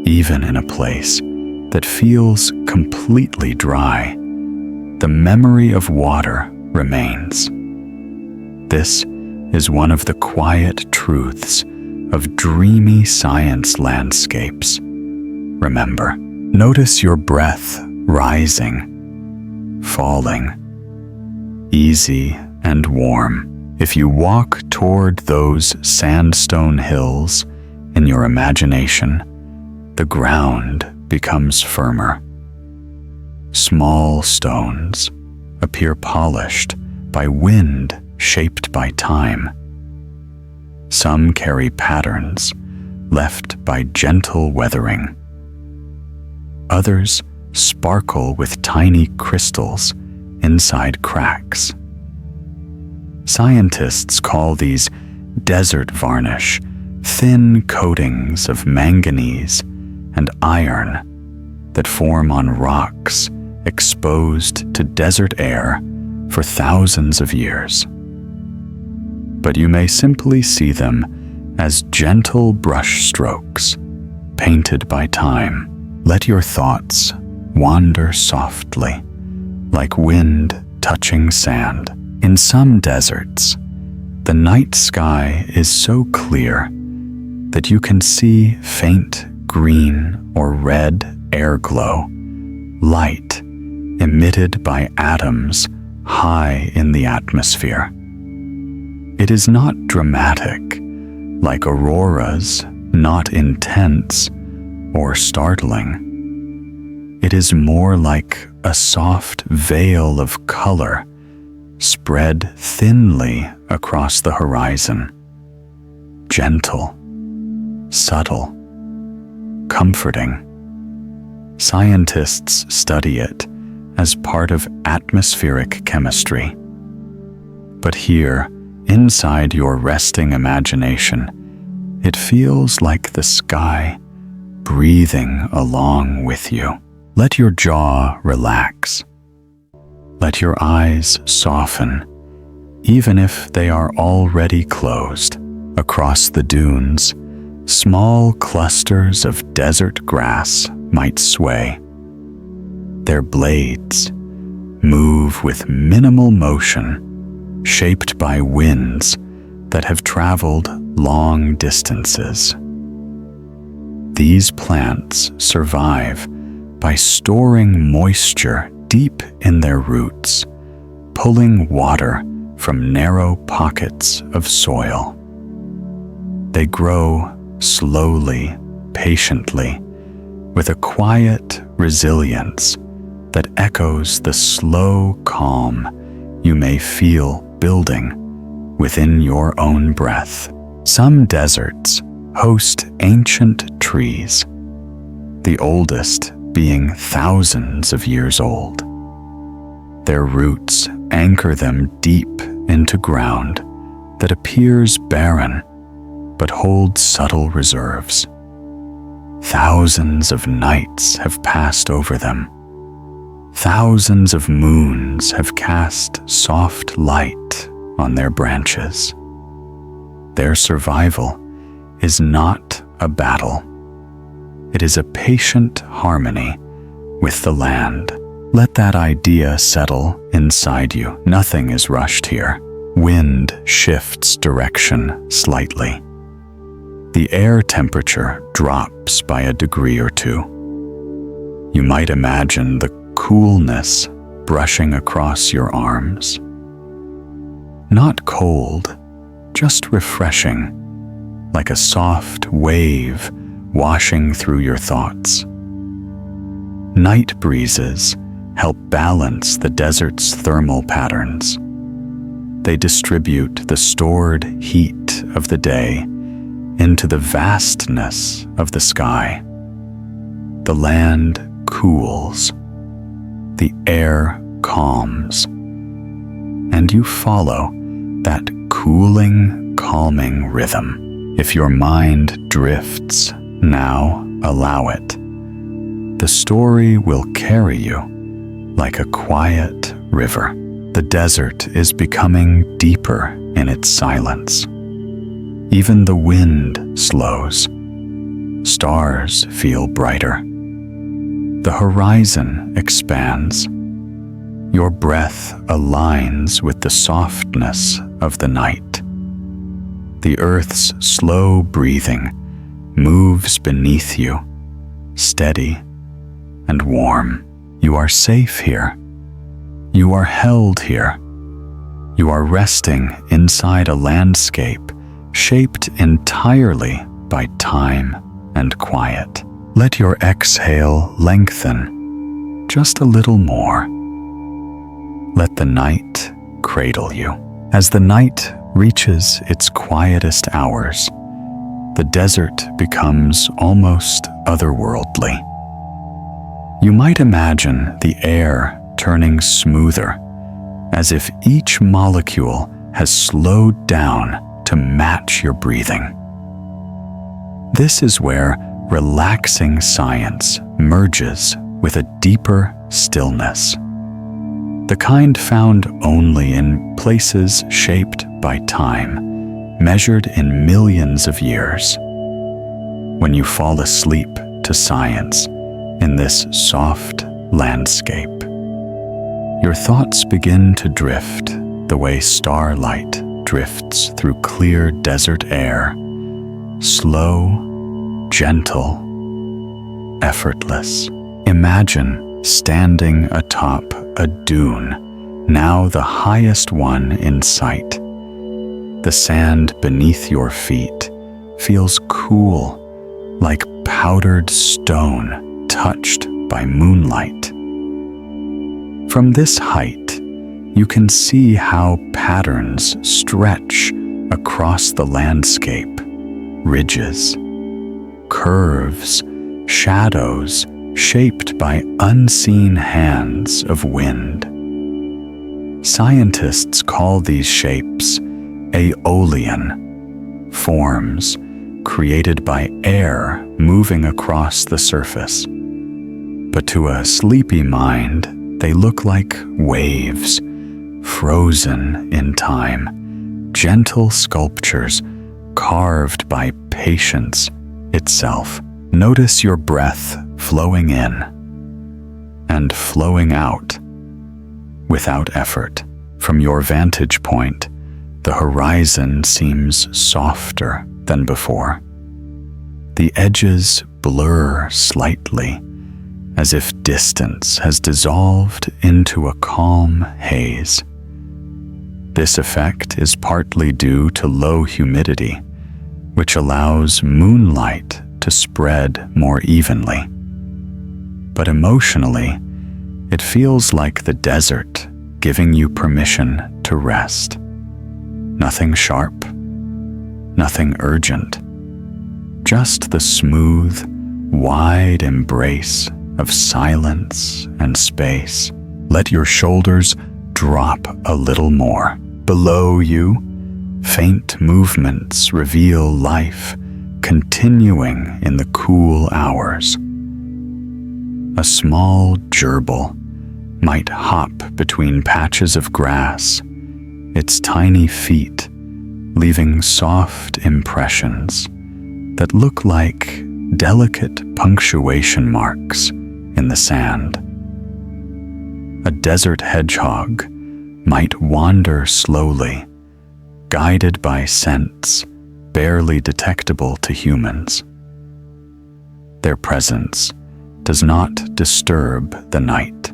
Even in a place that feels completely dry, the memory of water remains. This is one of the quiet truths of dreamy science landscapes. Remember, notice your breath rising, falling, easy and warm. If you walk toward those sandstone hills in your imagination, the ground becomes firmer. Small stones appear polished by wind shaped by time. Some carry patterns left by gentle weathering. Others sparkle with tiny crystals inside cracks. Scientists call these desert varnish thin coatings of manganese and iron that form on rocks exposed to desert air for thousands of years. But you may simply see them as gentle brush strokes painted by time. Let your thoughts wander softly, like wind touching sand. In some deserts, the night sky is so clear that you can see faint green or red air glow, light emitted by atoms high in the atmosphere. It is not dramatic, like auroras, not intense or startling. It is more like a soft veil of color spread thinly across the horizon. Gentle, subtle, comforting. Scientists study it as part of atmospheric chemistry. But here, inside your resting imagination, it feels like the sky breathing along with you. Let your jaw relax. Let your eyes soften, even if they are already closed. Across the dunes, small clusters of desert grass might sway. Their blades move with minimal motion, shaped by winds that have traveled long distances. These plants survive by storing moisture deep in their roots, pulling water from narrow pockets of soil. They grow slowly, patiently, with a quiet resilience that echoes the slow calm you may feel building within your own breath. Some deserts host ancient trees, the oldest being thousands of years old. Their roots anchor them deep into ground that appears barren but holds subtle reserves. Thousands of nights have passed over them. Thousands of moons have cast soft light on their branches. Their survival is not a battle. It is a patient harmony with the land. Let that idea settle inside you. Nothing is rushed here. Wind shifts direction slightly. The air temperature drops by a degree or two. You might imagine the coolness brushing across your arms. Not cold, just refreshing, like a soft wave washing through your thoughts. Night breezes help balance the desert's thermal patterns. They distribute the stored heat of the day into the vastness of the sky. The land cools, the air calms, and you follow that cooling, calming rhythm. If your mind drifts, now allow it. The story will carry you like a quiet river. The desert is becoming deeper in its silence. Even the wind slows. Stars feel brighter. The horizon expands. Your breath aligns with the softness of the night. The earth's slow breathing moves beneath you, steady and warm. You are safe here. You are held here. You are resting inside a landscape shaped entirely by time and quiet. Let your exhale lengthen just a little more. Let the night cradle you. As the night reaches its quietest hours, the desert becomes almost otherworldly. You might imagine the air turning smoother as if each molecule has slowed down to match your breathing. This is where relaxing science merges with a deeper stillness, the kind found only in places shaped by time, measured in millions of years. When you fall asleep to science in this soft landscape, your thoughts begin to drift the way starlight drifts through clear desert air, slow, gentle, effortless. Imagine standing atop a dune, now the highest one in sight. The sand beneath your feet feels cool, like powdered stone touched by moonlight. From this height, you can see how patterns stretch across the landscape, ridges, curves, shadows shaped by unseen hands of wind. Scientists call these shapes aeolian, forms created by air moving across the surface. But to a sleepy mind, they look like waves, frozen in time, gentle sculptures carved by patience itself. Notice your breath flowing in and flowing out without effort. From your vantage point, the horizon seems softer than before. The edges blur slightly, as if distance has dissolved into a calm haze. This effect is partly due to low humidity, which allows moonlight to spread more evenly. But emotionally, it feels like the desert giving you permission to rest. Nothing sharp, nothing urgent, just the smooth, wide embrace of silence and space. Let your shoulders drop a little more. Below you, faint movements reveal life continuing in the cool hours. A small gerbil might hop between patches of grass, its tiny feet leaving soft impressions that look like delicate punctuation marks in the sand. A desert hedgehog might wander slowly, guided by scents barely detectable to humans. Their presence does not disturb the night.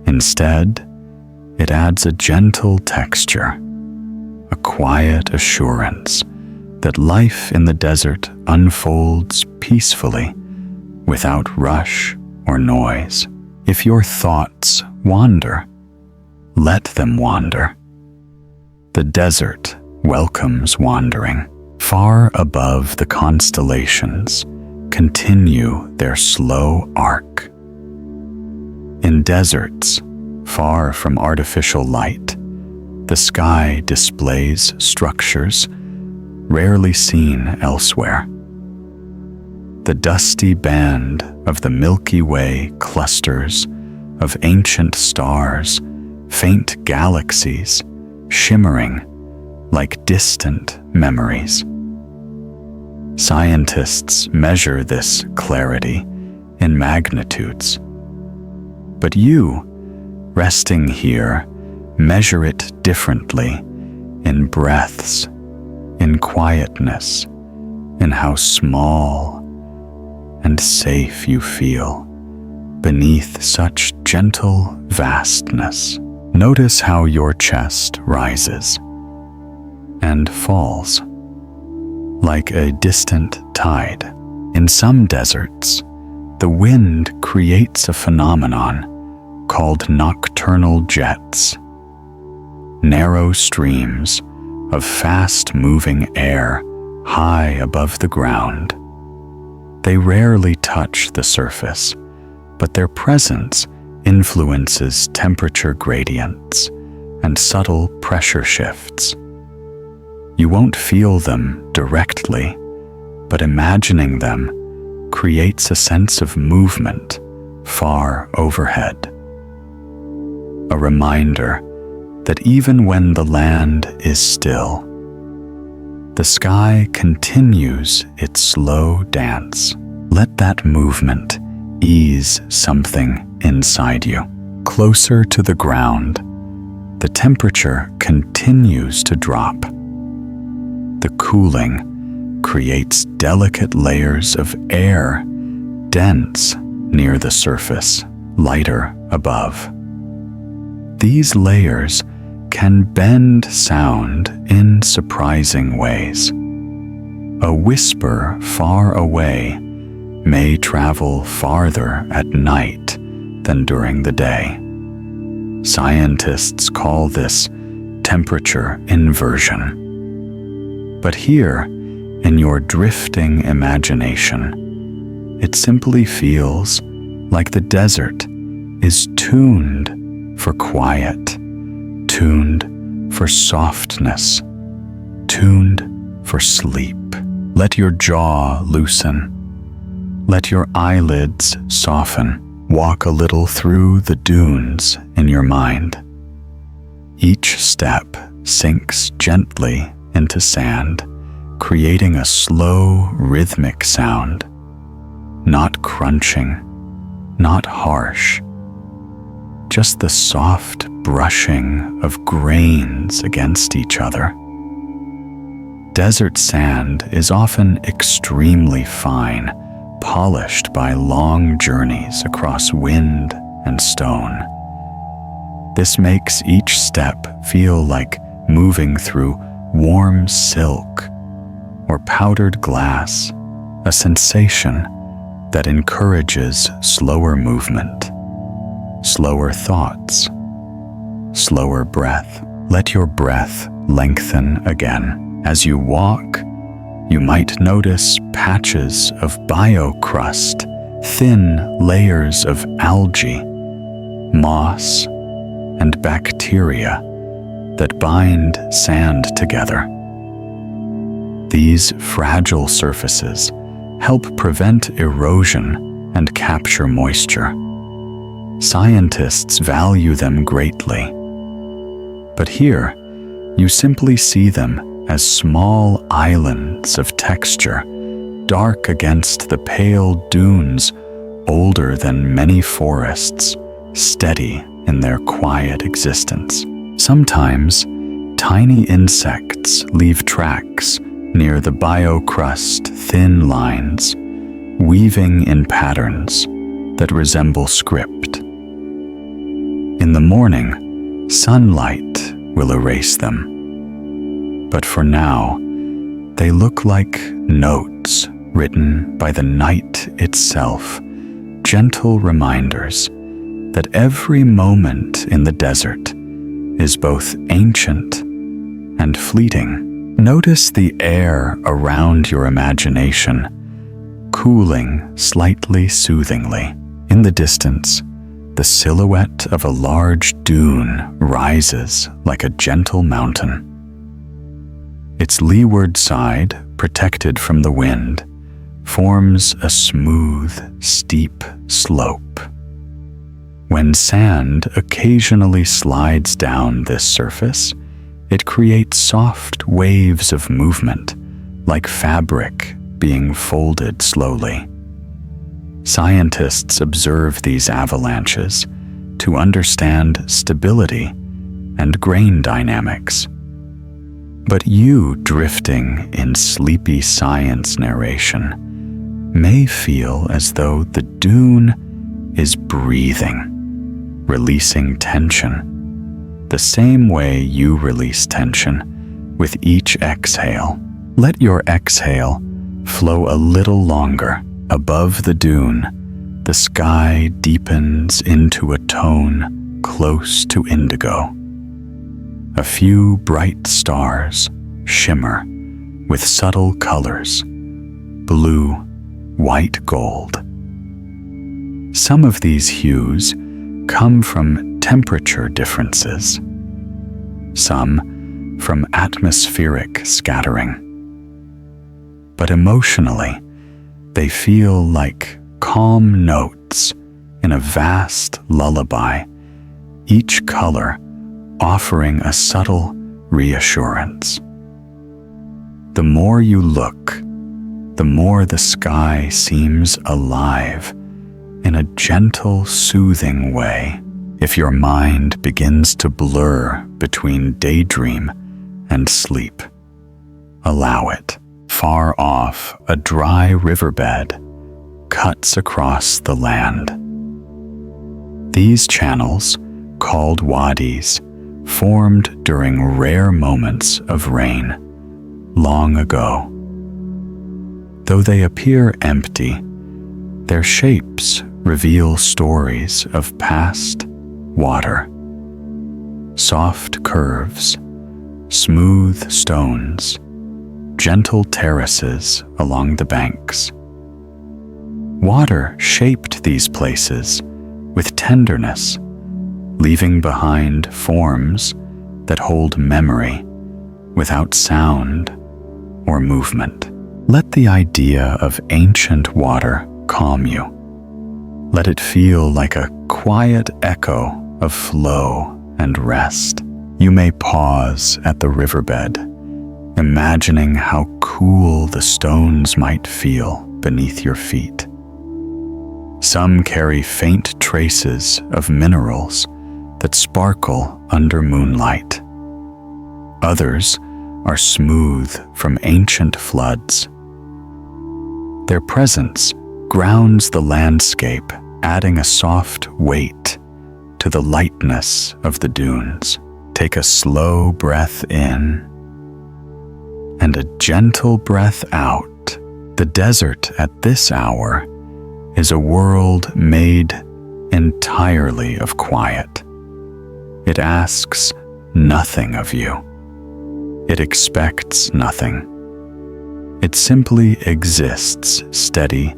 Instead, it adds a gentle texture, a quiet assurance that life in the desert unfolds peacefully, without rush or noise. If your thoughts wander, let them wander. The desert welcomes wandering. Far above the constellations continue their slow arc. In deserts, far from artificial light, the sky displays structures rarely seen elsewhere. The dusty band of the Milky Way clusters of ancient stars, faint galaxies, shimmering like distant memories. Scientists measure this clarity in magnitudes. But you, resting here, measure it differently, in breaths, in quietness, in how small and safe you feel beneath such gentle vastness. Notice how your chest rises and falls like a distant tide. In some deserts, the wind creates a phenomenon called nocturnal jets, narrow streams of fast-moving air high above the ground. They rarely touch the surface, but their presence influences temperature gradients and subtle pressure shifts. You won't feel them directly, but imagining them creates a sense of movement far overhead. A reminder that even when the land is still, the sky continues its slow dance. Let that movement ease something inside you. Closer to the ground, the temperature continues to drop. The cooling creates delicate layers of air, dense near the surface, lighter above. These layers can bend sound in surprising ways. A whisper far away may travel farther at night than during the day. Scientists call this temperature inversion. But here, in your drifting imagination, it simply feels like the desert is tuned for quiet, tuned for softness, tuned for sleep. Let your jaw loosen. Let your eyelids soften. Walk a little through the dunes in your mind. Each step sinks gently into sand, creating a slow, rhythmic sound. Not crunching, not harsh, just the soft brushing of grains against each other. Desert sand is often extremely fine, polished by long journeys across wind and stone. This makes each step feel like moving through warm silk or powdered glass, a sensation that encourages slower movement, slower thoughts, slower breath. Let your breath lengthen again. As you walk, you might notice patches of biocrust, thin layers of algae, moss, and bacteria that bind sand together. These fragile surfaces help prevent erosion and capture moisture. Scientists value them greatly. But here, you simply see them as small islands of texture, dark against the pale dunes, older than many forests, steady in their quiet existence. Sometimes, tiny insects leave tracks near the biocrust thin lines, weaving in patterns that resemble script. In the morning, sunlight will erase them. But for now, they look like notes written by the night itself, gentle reminders that every moment in the desert is both ancient and fleeting. Notice the air around your imagination, cooling slightly soothingly. In the distance, the silhouette of a large dune rises like a gentle mountain. Its leeward side, protected from the wind, forms a smooth, steep slope. When sand occasionally slides down this surface, it creates soft waves of movement, like fabric being folded slowly. Scientists observe these avalanches to understand stability and grain dynamics. But you, drifting in sleepy science narration, may feel as though the dune is breathing, releasing tension, the same way you release tension with each exhale. Let your exhale flow a little longer. Above the dune, the sky deepens into a tone close to indigo. A few bright stars shimmer with subtle colors, blue, white, gold. Some of these hues come from temperature differences. some from atmospheric scattering. But emotionally, they feel like calm notes in a vast lullaby, each color offering a subtle reassurance. The more you look, the more the sky seems alive in a gentle, soothing way. If your mind begins to blur between daydream and sleep, allow it. Far off, a dry riverbed cuts across the land. These channels, called wadis, formed during rare moments of rain long ago. Though they appear empty, their shapes reveal stories of past water. Soft curves, smooth stones, gentle terraces along the banks. Water shaped these places with tenderness, leaving behind forms that hold memory without sound or movement. Let the idea of ancient water calm you. Let it feel like a quiet echo of flow and rest. You may pause at the riverbed, imagining how cool the stones might feel beneath your feet. Some carry faint traces of minerals that sparkle under moonlight. Others are smooth from ancient floods. Their presence grounds the landscape, adding a soft weight to the lightness of the dunes. Take a slow breath in and a gentle breath out. The desert at this hour is a world made entirely of quiet. It asks nothing of you. It expects nothing. It simply exists, steady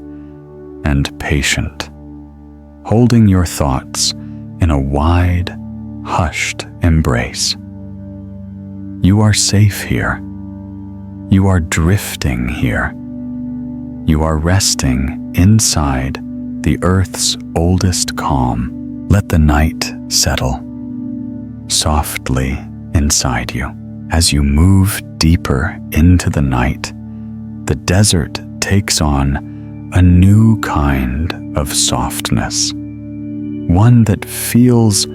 and patient, holding your thoughts in a wide, hushed embrace. You are safe here. You are drifting here. You are resting inside the Earth's oldest calm. Let the night settle softly inside you. As you move deeper into the night, the desert takes on a new kind of softness, one that feels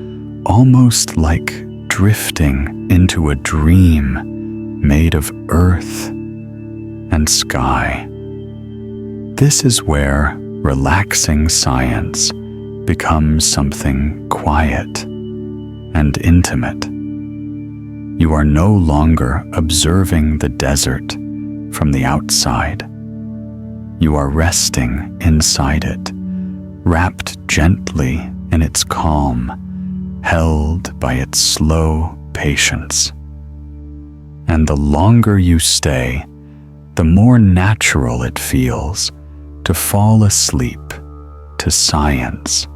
almost like drifting into a dream made of earth and sky. This is where relaxing science becomes something quiet and intimate. You are no longer observing the desert from the outside. You are resting inside it, wrapped gently in its calm, held by its slow patience. And the longer you stay, the more natural it feels to fall asleep to science,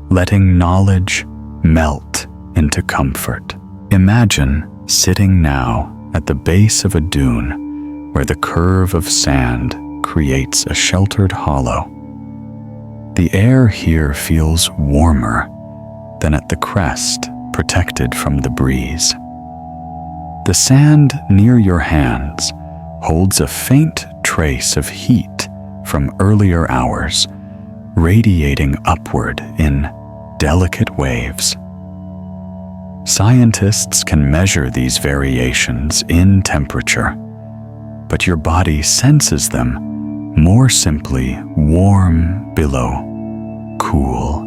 letting knowledge melt into comfort. Imagine sitting now at the base of a dune where the curve of sand creates a sheltered hollow. The air here feels warmer than at the crest, protected from the breeze. The sand near your hands holds a faint trace of heat from earlier hours, radiating upward in delicate waves. Scientists can measure these variations in temperature, but your body senses them more simply: warm below, cool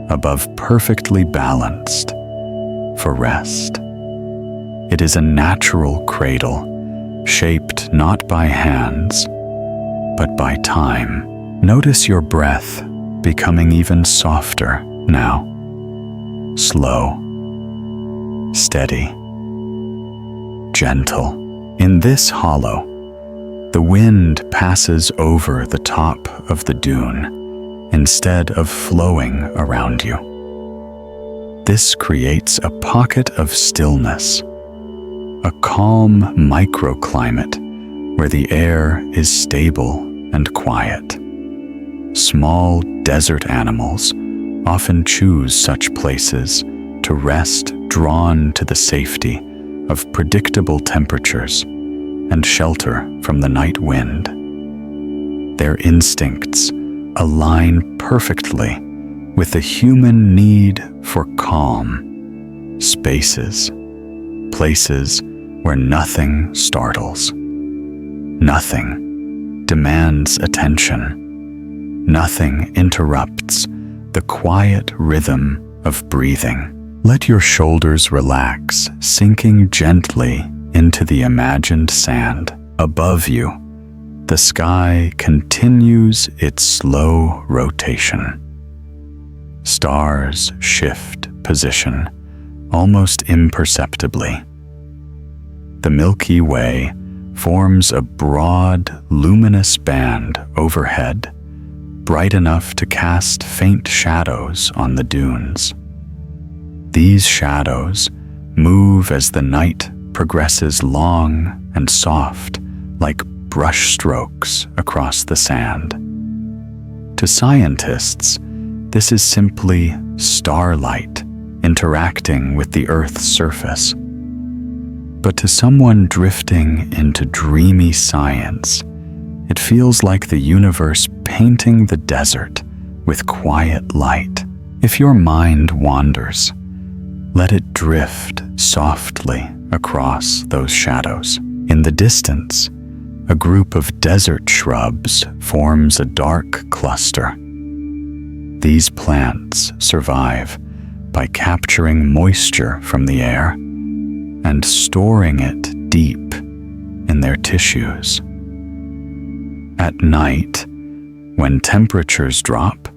above, perfectly balanced for rest. It is a natural cradle, shaped not by hands, but by time. Notice your breath becoming even softer now. Slow, steady, gentle. In this hollow, the wind passes over the top of the dune instead of flowing around you. This creates a pocket of stillness a calm microclimate where the air is stable and quiet. Small desert animals often choose such places to rest, drawn to the safety of predictable temperatures and shelter from the night wind. Their instincts align perfectly with the human need for calm spaces, places where nothing startles, nothing demands attention, nothing interrupts the quiet rhythm of breathing. Let your shoulders relax, sinking gently into the imagined sand. Above you, the sky continues its slow rotation. Stars shift position almost imperceptibly. The Milky Way forms a broad, luminous band overhead, bright enough to cast faint shadows on the dunes. These shadows move as the night progresses, long and soft, like brushstrokes across the sand. To scientists, this is simply starlight interacting with the Earth's surface. But to someone drifting into dreamy science, it feels like the universe painting the desert with quiet light. If your mind wanders, let it drift softly across those shadows. In the distance, a group of desert shrubs forms a dark cluster. These plants survive by capturing moisture from the air and storing it deep in their tissues. At night, when temperatures drop,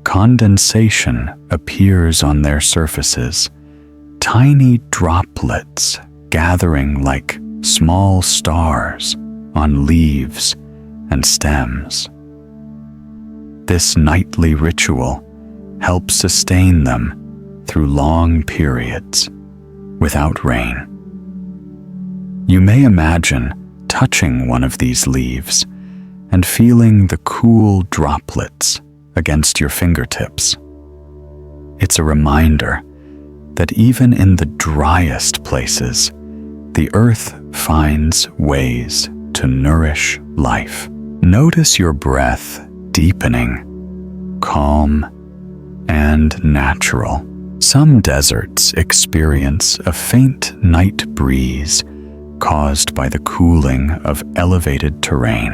condensation appears on their surfaces, tiny droplets gathering like small stars on leaves and stems. This nightly ritual helps sustain them through long periods without rain. You may imagine touching one of these leaves and feeling the cool droplets against your fingertips. It's a reminder that even in the driest places, the earth finds ways to nourish life. Notice your breath deepening, calm, and natural. Some deserts experience a faint night breeze caused by the cooling of elevated terrain.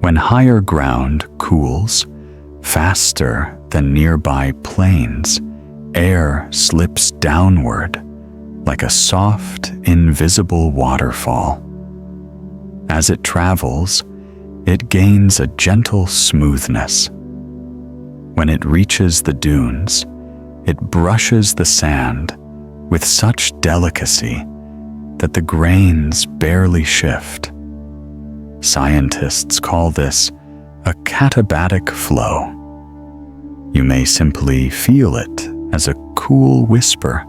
When higher ground cools faster than nearby plains, air slips downward like a soft, invisible waterfall. As it travels, it gains a gentle smoothness. When it reaches the dunes, it brushes the sand with such delicacy that the grains barely shift. Scientists call this a katabatic flow. You may simply feel it as a cool whisper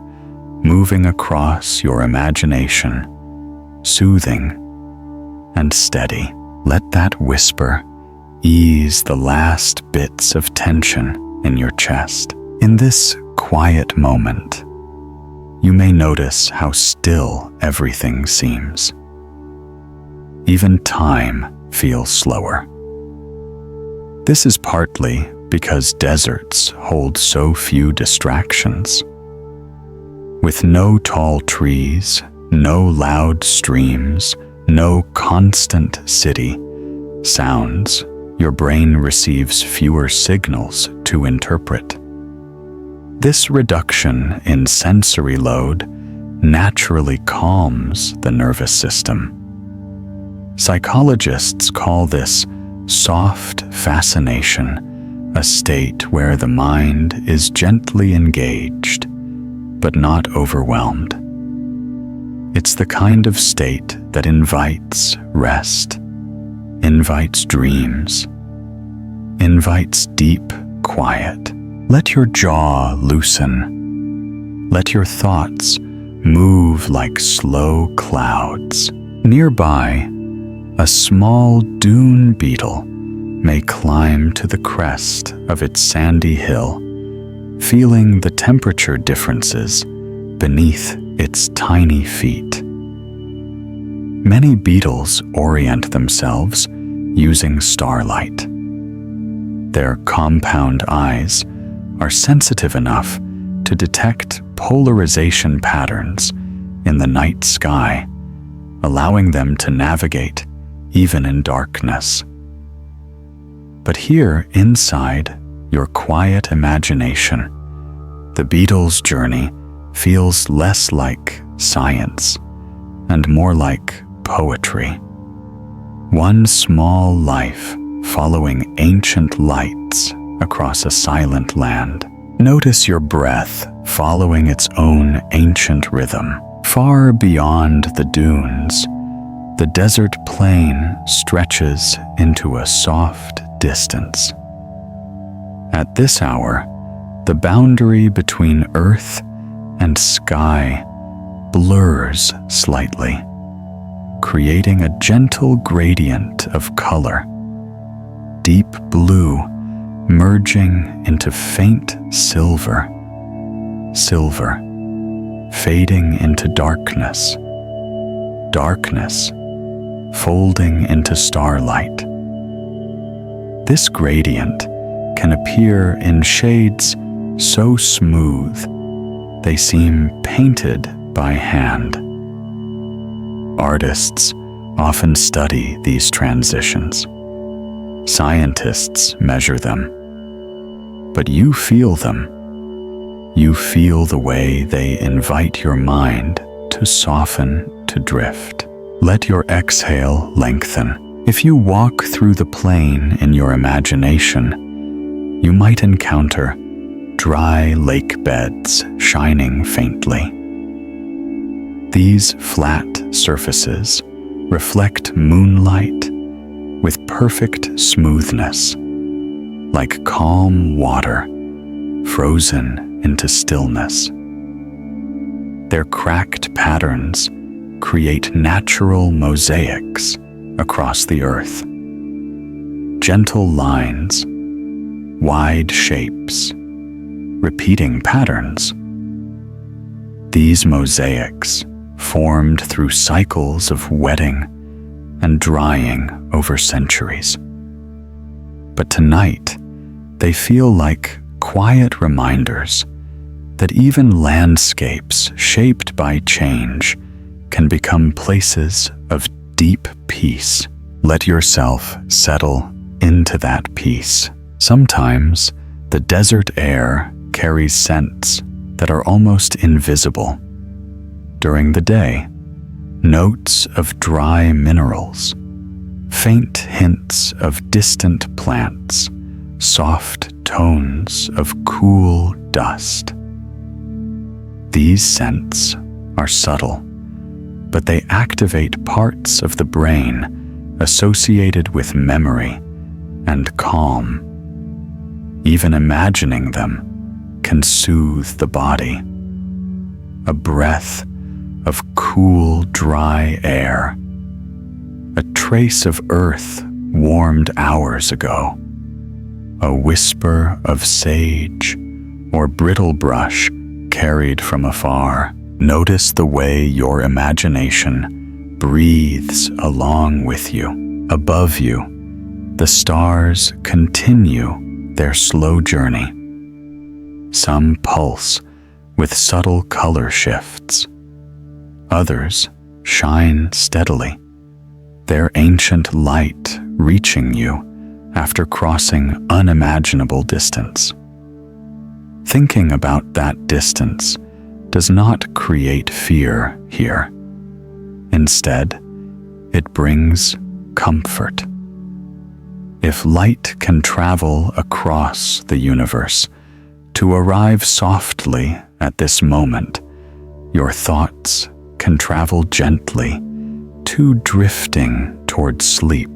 moving across your imagination, soothing and steady. Let that whisper ease the last bits of tension in your chest. In this quiet moment, you may notice how still everything seems. Even time feels slower. This is partly because deserts hold so few distractions. With no tall trees, no loud streams, no constant city sounds, your brain receives fewer signals to interpret. This reduction in sensory load naturally calms the nervous system. Psychologists call this soft fascination, a state where the mind is gently engaged, but not overwhelmed. It's the kind of state that invites rest, invites dreams, invites deep quiet. Let your jaw loosen. Let your thoughts move like slow clouds. Nearby, a small dune beetle may climb to the crest of its sandy hill, feeling the temperature differences beneath its tiny feet. Many beetles orient themselves using starlight. Their compound eyes are sensitive enough to detect polarization patterns in the night sky, allowing them to navigate even in darkness. But here inside your quiet imagination, the beetle's journey feels less like science and more like poetry. One small life following ancient lights across a silent land. Notice your breath following its own ancient rhythm. Far beyond the dunes, the desert plain stretches into a soft distance. At this hour, the boundary between earth and sky blurs slightly, creating a gentle gradient of color. Deep blue merging into faint silver, fading into darkness, folding into starlight. This gradient can appear in shades so smooth they seem painted by hand. Artists often study these transitions. Scientists measure them. But you feel them. You feel the way they invite your mind to soften, to drift. Let your exhale lengthen. If you walk through the plain in your imagination, you might encounter dry lake beds shining faintly. These flat surfaces reflect moonlight with perfect smoothness, like calm water frozen into stillness. Their cracked patterns create natural mosaics across the earth. Gentle lines, wide shapes, repeating patterns. These mosaics, formed through cycles of wetting and drying over centuries. But tonight, they feel like quiet reminders that even landscapes shaped by change can become places of deep peace. Let yourself settle into that peace. Sometimes, the desert air carries scents that are almost invisible. During the day, notes of dry minerals, faint hints of distant plants, soft tones of cool dust. These scents are subtle, but they activate parts of the brain associated with memory and calm. Even imagining them can soothe the body. A breath of cool, dry air, a trace of earth warmed hours ago, a whisper of sage or brittle brush carried from afar. Notice the way your imagination breathes along with you. Above you, the stars continue their slow journey. Some pulse with subtle color shifts. Others shine steadily, their ancient light reaching you after crossing unimaginable distance. Thinking about that distance does not create fear here. Instead, it brings comfort. If light can travel across the universe to arrive softly at this moment, your thoughts can travel gently to drifting toward sleep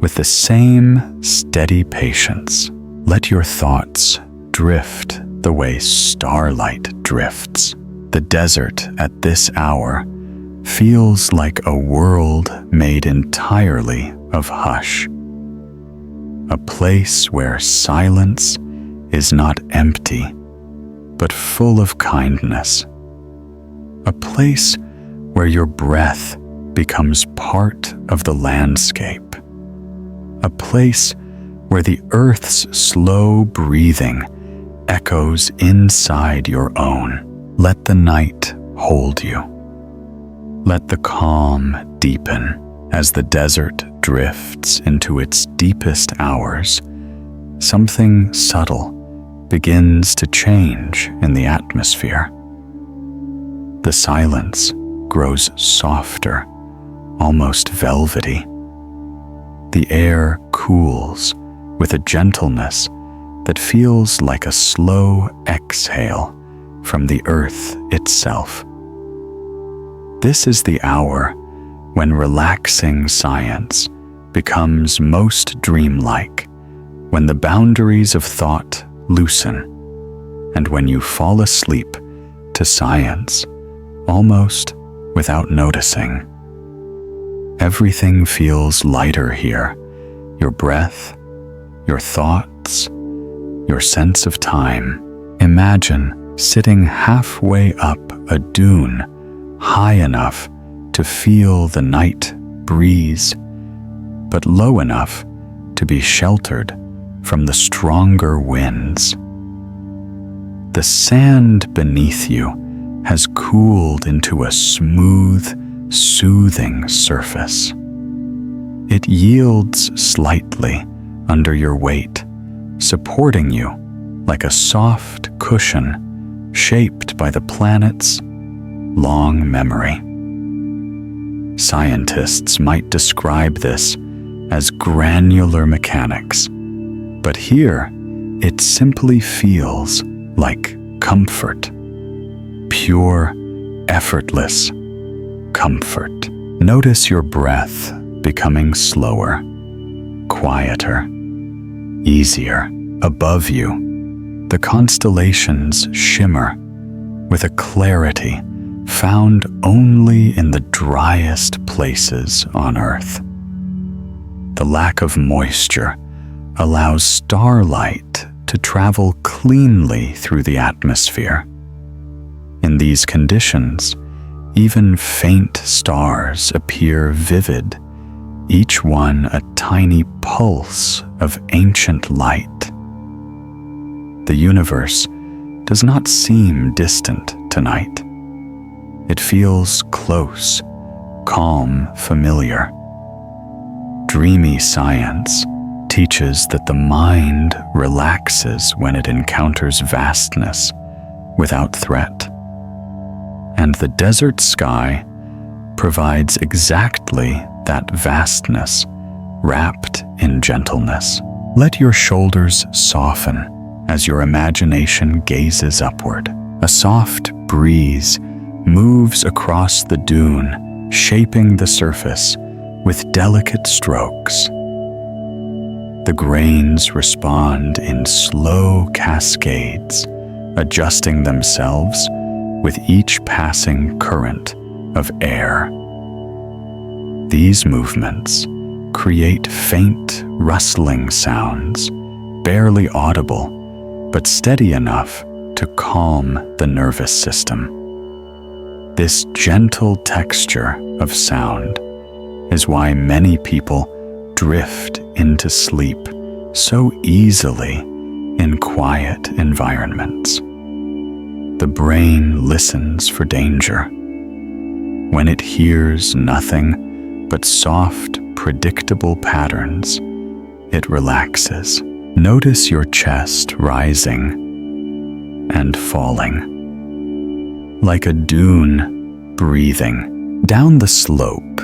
with the same steady patience. Let your thoughts drift the way starlight drifts, The desert at this hour feels like a world made entirely of hush. A place where silence is not empty, but full of kindness. A place where your breath becomes part of the landscape. A place where the earth's slow breathing echoes inside your own. Let the night hold you. Let the calm deepen as the desert drifts into its deepest hours. Something subtle begins to change in the atmosphere. The silence grows softer, almost velvety. The air cools with a gentleness that feels like a slow exhale from the earth itself. This is the hour when relaxing science becomes most dreamlike, when the boundaries of thought loosen, and when you fall asleep to science almost without noticing. Everything feels lighter here. Your breath, your thoughts, your sense of time. Imagine sitting halfway up a dune, high enough to feel the night breeze, but low enough to be sheltered from the stronger winds. The sand beneath you has cooled into a smooth, soothing surface. It yields slightly under your weight, supporting you like a soft cushion shaped by the planet's long memory. Scientists might describe this as granular mechanics, but here it simply feels like comfort. Pure, effortless comfort. Notice your breath becoming slower, quieter, easier. Above you, the constellations shimmer with a clarity found only in the driest places on Earth. The lack of moisture allows starlight to travel cleanly through the atmosphere. In these conditions, even faint stars appear vivid, each one a tiny pulse of ancient light. The universe does not seem distant tonight. It feels close, calm, familiar. Dreamy science teaches that the mind relaxes when it encounters vastness without threat. And the desert sky provides exactly that vastness wrapped in gentleness. Let your shoulders soften as your imagination gazes upward. A soft breeze moves across the dune, shaping the surface with delicate strokes. The grains respond in slow cascades, adjusting themselves with each passing current of air. These movements create faint, rustling sounds, barely audible, but steady enough to calm the nervous system. This gentle texture of sound is why many people drift into sleep so easily in quiet environments. The brain listens for danger. When it hears nothing but soft, predictable patterns, it relaxes. Notice your chest rising and falling, like a dune breathing. Down the slope,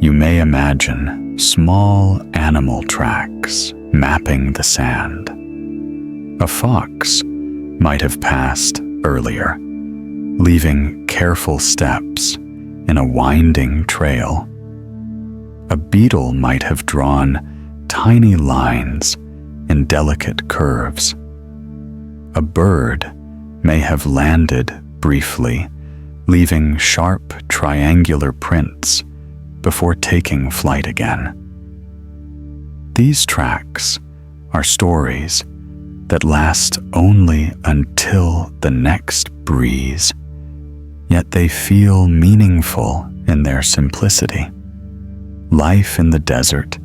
you may imagine small animal tracks mapping the sand. A fox might have passed earlier, leaving careful steps in a winding trail. A beetle might have drawn tiny lines in delicate curves. A bird may have landed briefly leaving sharp triangular prints before taking flight again. These tracks are stories that last only until the next breeze, yet they feel meaningful in their simplicity. Life in the desert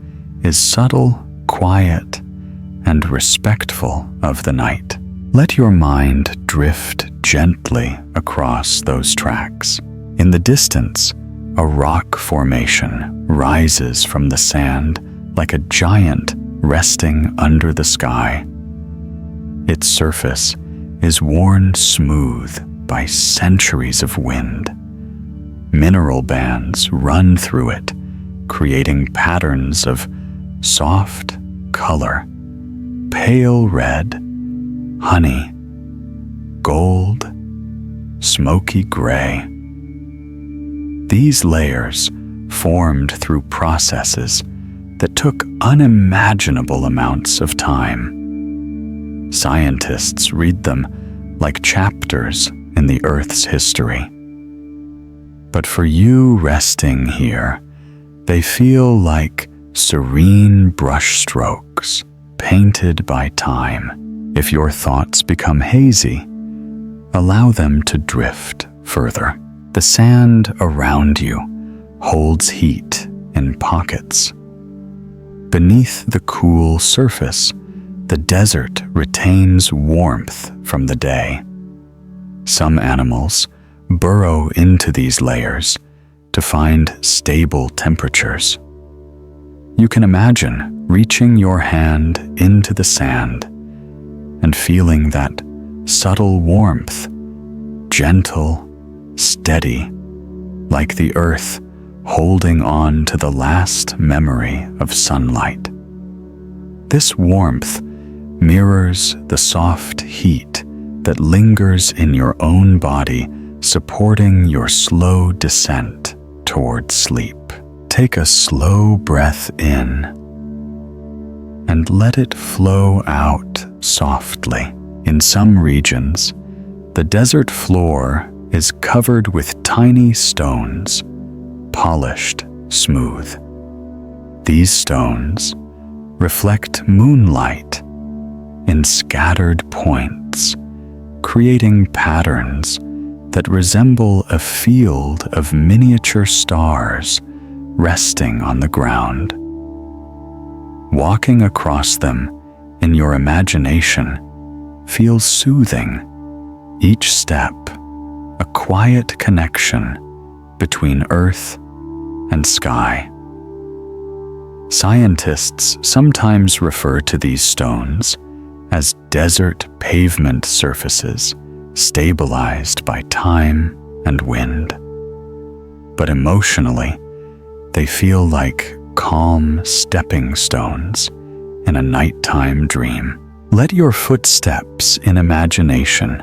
is subtle, quiet, and respectful of the night. Let your mind drift gently across those tracks. In the distance, a rock formation rises from the sand like a giant resting under the sky. Its surface is worn smooth by centuries of wind. Mineral bands run through it, creating patterns of soft color, pale red, honey, gold, smoky gray. These layers formed through processes that took unimaginable amounts of time. Scientists read them like chapters in the Earth's history. But for you resting here, they feel like serene brushstrokes painted by time. If your thoughts become hazy, allow them to drift further. The sand around you holds heat in pockets. Beneath the cool surface, the desert retains warmth from the day. Some animals burrow into these layers to find stable temperatures. You can imagine reaching your hand into the sand and feeling that subtle warmth, gentle, steady, like the earth holding on to the last memory of sunlight. This warmth mirrors the soft heat that lingers in your own body, supporting your slow descent toward sleep. Take a slow breath in and let it flow out softly. In some regions, the desert floor is covered with tiny stones, polished smooth. These stones reflect moonlight in scattered points, creating patterns that resemble a field of miniature stars resting on the ground. Walking across them in your imagination feels soothing. Each step, a quiet connection between earth and sky. Scientists sometimes refer to these stones as desert pavement surfaces stabilized by time and wind. But emotionally, they feel like calm stepping stones in a nighttime dream. Let your footsteps in imagination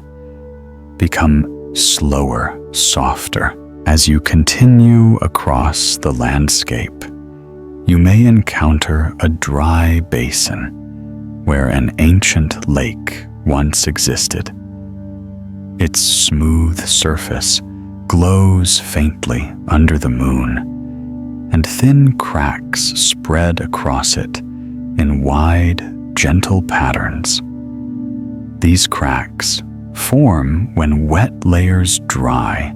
become slower, softer. As you continue across the landscape, you may encounter a dry basin where an ancient lake once existed. Its smooth surface glows faintly under the moon, and thin cracks spread across it in wide, gentle patterns. These cracks form when wet layers dry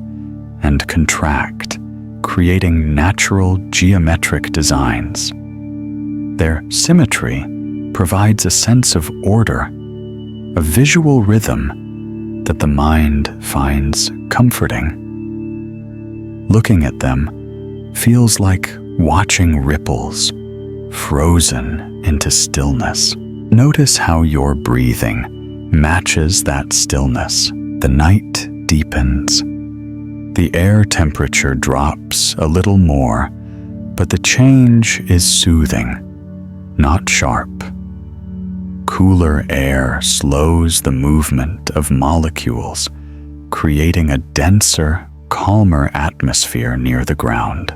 and contract, creating natural geometric designs. Their symmetry provides a sense of order, a visual rhythm that the mind finds comforting. Looking at them feels like watching ripples frozen into stillness. Notice how your breathing matches that stillness. The night deepens. The air temperature drops a little more, but the change is soothing, not sharp. Cooler air slows the movement of molecules, creating a denser, calmer atmosphere near the ground.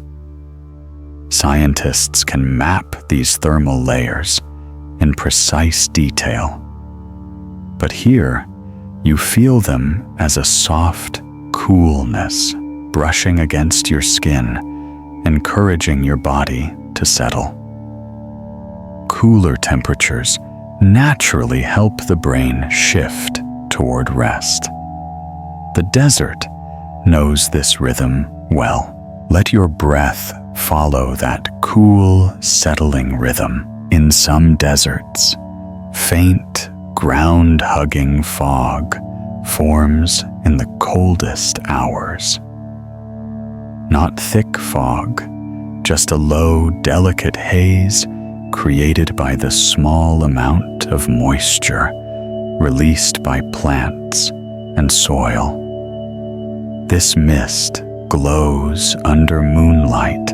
Scientists can map these thermal layers in precise detail. But here, you feel them as a soft, coolness brushing against your skin, encouraging your body to settle. Cooler temperatures naturally help the brain shift toward rest. The desert knows this rhythm well. Let your breath follow that cool, settling rhythm. In some deserts, faint, ground-hugging fog forms in the coldest hours. Not thick fog, just a low, delicate haze created by the small amount of moisture released by plants and soil. This mist glows under moonlight,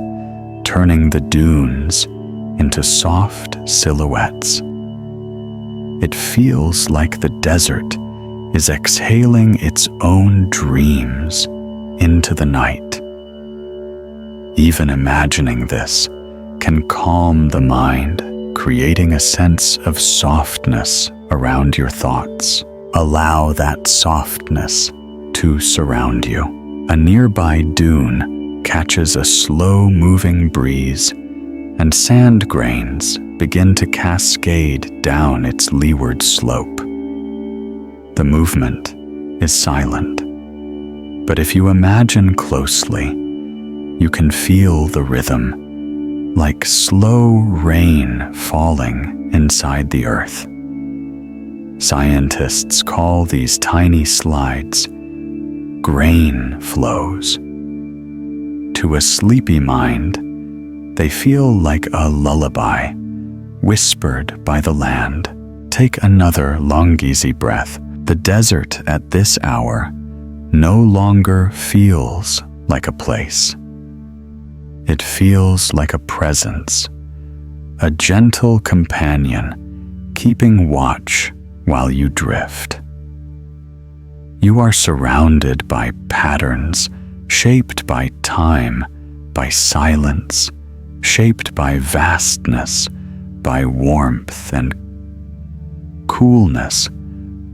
turning the dunes into soft silhouettes. It feels like the desert is exhaling its own dreams into the night. Even imagining this can calm the mind, creating a sense of softness around your thoughts. Allow that softness to surround you. A nearby dune catches a slow-moving breeze, and sand grains begin to cascade down its leeward slope. The movement is silent, but if you imagine closely, you can feel the rhythm, like slow rain falling inside the earth. Scientists call these tiny slides grain flows. To a sleepy mind, they feel like a lullaby, whispered by the land. Take another long, easy breath. The desert at this hour no longer feels like a place. It feels like a presence, a gentle companion keeping watch while you drift. You are surrounded by patterns shaped by time, by silence, shaped by vastness, by warmth and coolness,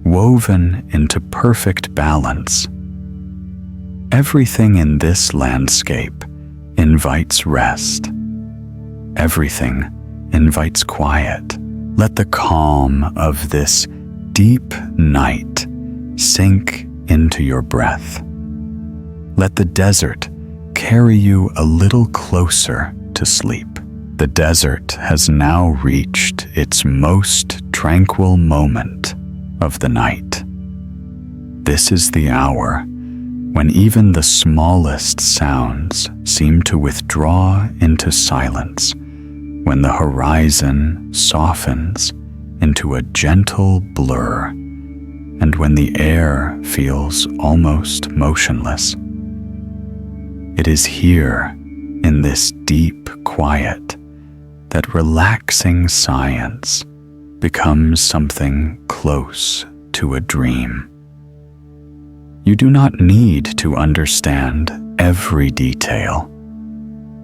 woven into perfect balance. Everything in this landscape invites rest. Everything invites quiet. Let the calm of this deep night sink into your breath. Let the desert carry you a little closer to sleep. The desert has now reached its most tranquil moment of the night. This is the hour when even the smallest sounds seem to withdraw into silence, when the horizon softens into a gentle blur, and when the air feels almost motionless. It is here, in this deep quiet, that relaxing science becomes something close to a dream. You do not need to understand every detail.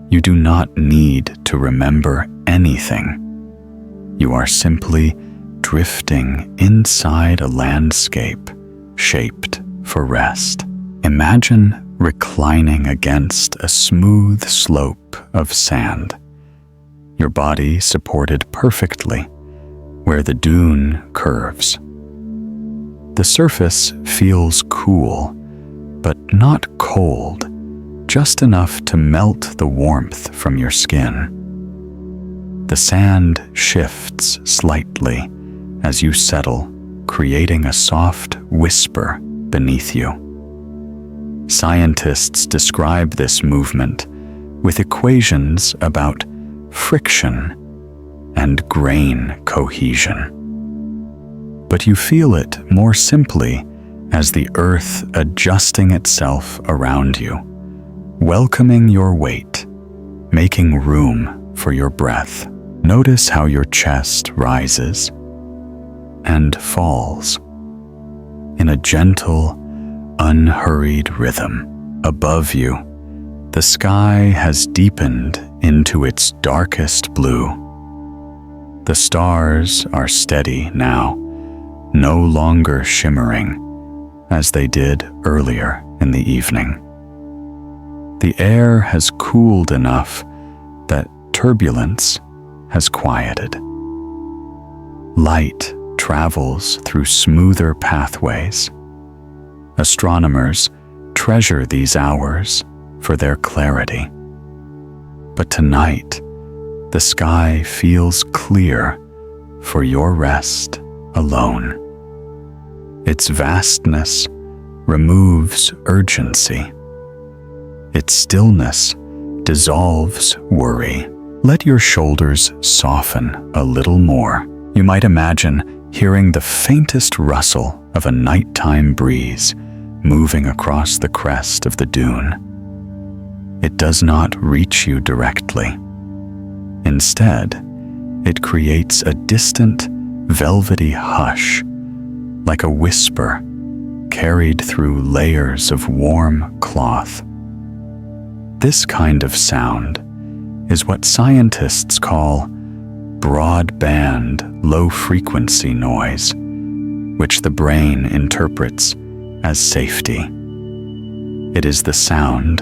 You do not need to remember anything. You are simply drifting inside a landscape shaped for rest. Imagine reclining against a smooth slope of sand, your body supported perfectly where the dune curves. The surface feels cool, but not cold, just enough to melt the warmth from your skin. The sand shifts slightly as you settle, creating a soft whisper beneath you. Scientists describe this movement with equations about friction and grain cohesion. But you feel it more simply as the earth adjusting itself around you, welcoming your weight, making room for your breath. Notice how your chest rises and falls in a gentle, unhurried rhythm. Above you, the sky has deepened into its darkest blue. The stars are steady now, no longer shimmering as they did earlier in the evening. The air has cooled enough that turbulence has quieted. Light travels through smoother pathways. Astronomers treasure these hours for their clarity. But tonight, the sky feels clear for your rest alone. Its vastness removes urgency. Its stillness dissolves worry. Let your shoulders soften a little more. You might imagine hearing the faintest rustle of a nighttime breeze moving across the crest of the dune. It does not reach you directly. Instead, it creates a distant, velvety hush, like a whisper carried through layers of warm cloth. This kind of sound is what scientists call broadband low-frequency noise, which the brain interprets as safety. It is the sound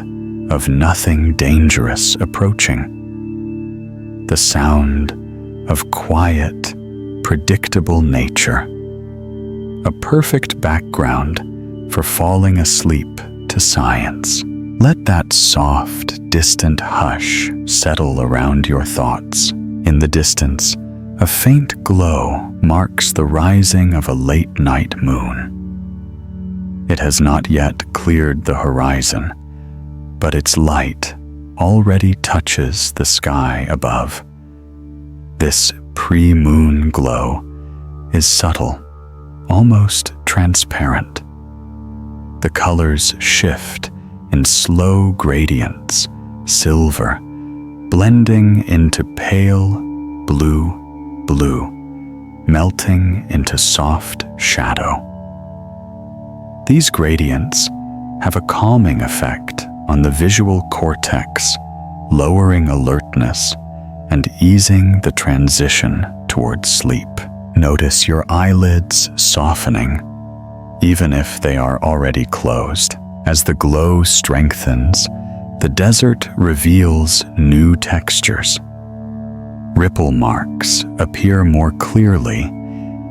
of nothing dangerous approaching, the sound of quiet, predictable nature, a perfect background for falling asleep to science. Let that soft, distant hush settle around your thoughts. In the distance, a faint glow marks the rising of a late-night moon. It has not yet cleared the horizon, but its light already touches the sky above. This pre-moon glow is subtle, almost transparent. The colors shift in slow gradients, silver, blending into pale blue, melting into soft shadow. These gradients have a calming effect on the visual cortex, lowering alertness and easing the transition towards sleep. Notice your eyelids softening, even if they are already closed. As the glow strengthens, the desert reveals new textures. Ripple marks appear more clearly,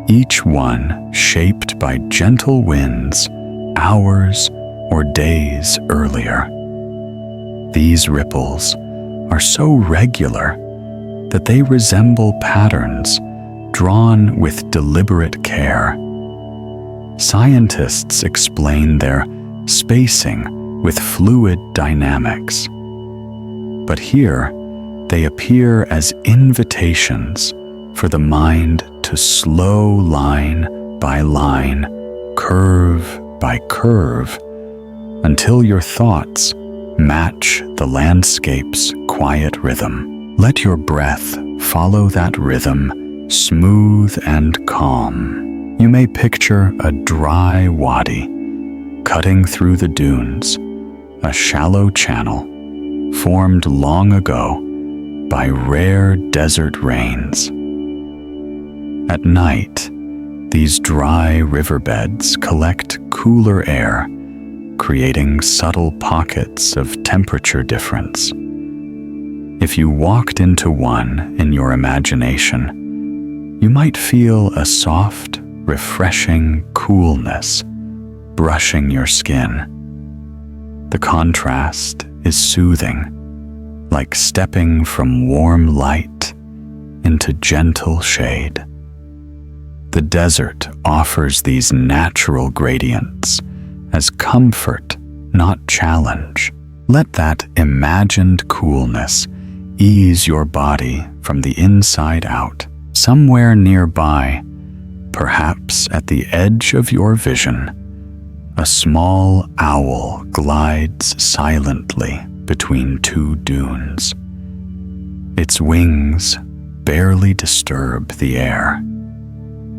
each one shaped by gentle winds hours or days earlier. These ripples are so regular that they resemble patterns drawn with deliberate care. Scientists explain their spacing with fluid dynamics. But here, they appear as invitations for the mind to slow line by line, curve by curve, until your thoughts match the landscape's quiet rhythm. Let your breath follow that rhythm, smooth and calm. You may picture a dry wadi cutting through the dunes, a shallow channel formed long ago by rare desert rains. At night, these dry riverbeds collect cooler air, creating subtle pockets of temperature difference. If you walked into one in your imagination, you might feel a soft, refreshing coolness brushing your skin. The contrast is soothing, like stepping from warm light into gentle shade. The desert offers these natural gradients as comfort, not challenge. Let that imagined coolness ease your body from the inside out. Somewhere nearby, perhaps at the edge of your vision, a small owl glides silently between two dunes. Its wings barely disturb the air.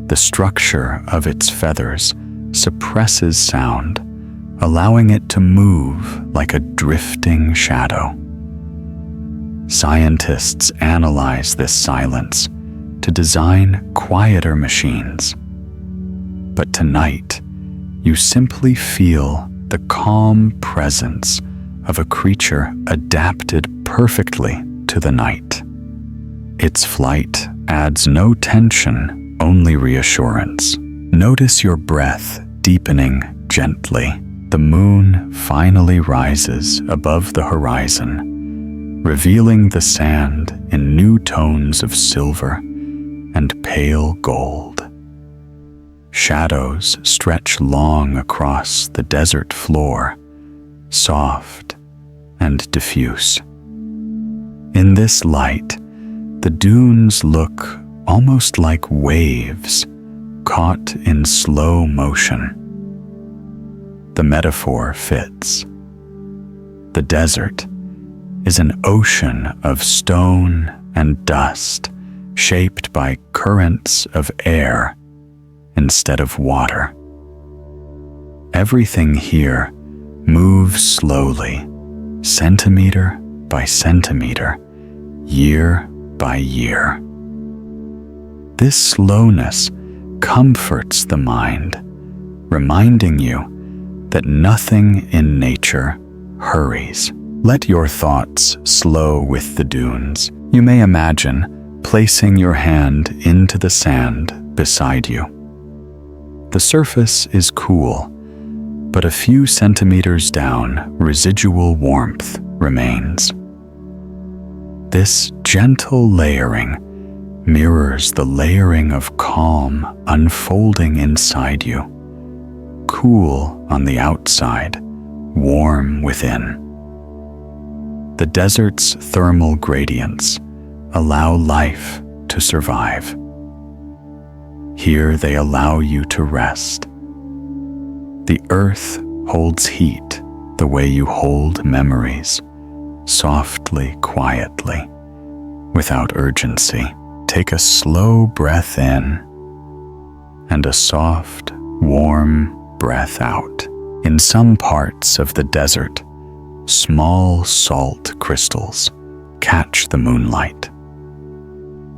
The structure of its feathers suppresses sound, allowing it to move like a drifting shadow. Scientists analyze this silence to design quieter machines. But tonight, you simply feel the calm presence of a creature adapted perfectly to the night. Its flight adds no tension, only reassurance. Notice your breath deepening gently. The moon finally rises above the horizon, revealing the sand in new tones of silver and pale gold. Shadows stretch long across the desert floor, soft and diffuse. In this light, the dunes look almost like waves caught in slow motion. The metaphor fits. The desert is an ocean of stone and dust shaped by currents of air instead of water. Everything here moves slowly, centimeter by centimeter, year by year. This slowness comforts the mind, reminding you that nothing in nature hurries. Let your thoughts slow with the dunes. You may imagine placing your hand into the sand beside you. The surface is cool, but a few centimeters down, residual warmth remains. This gentle layering mirrors the layering of calm unfolding inside you. Cool on the outside, warm within. The desert's thermal gradients allow life to survive. Here they allow you to rest. The earth holds heat the way you hold memories, softly, quietly, without urgency. Take a slow breath in and a soft, warm breath out. In some parts of the desert, small salt crystals catch the moonlight.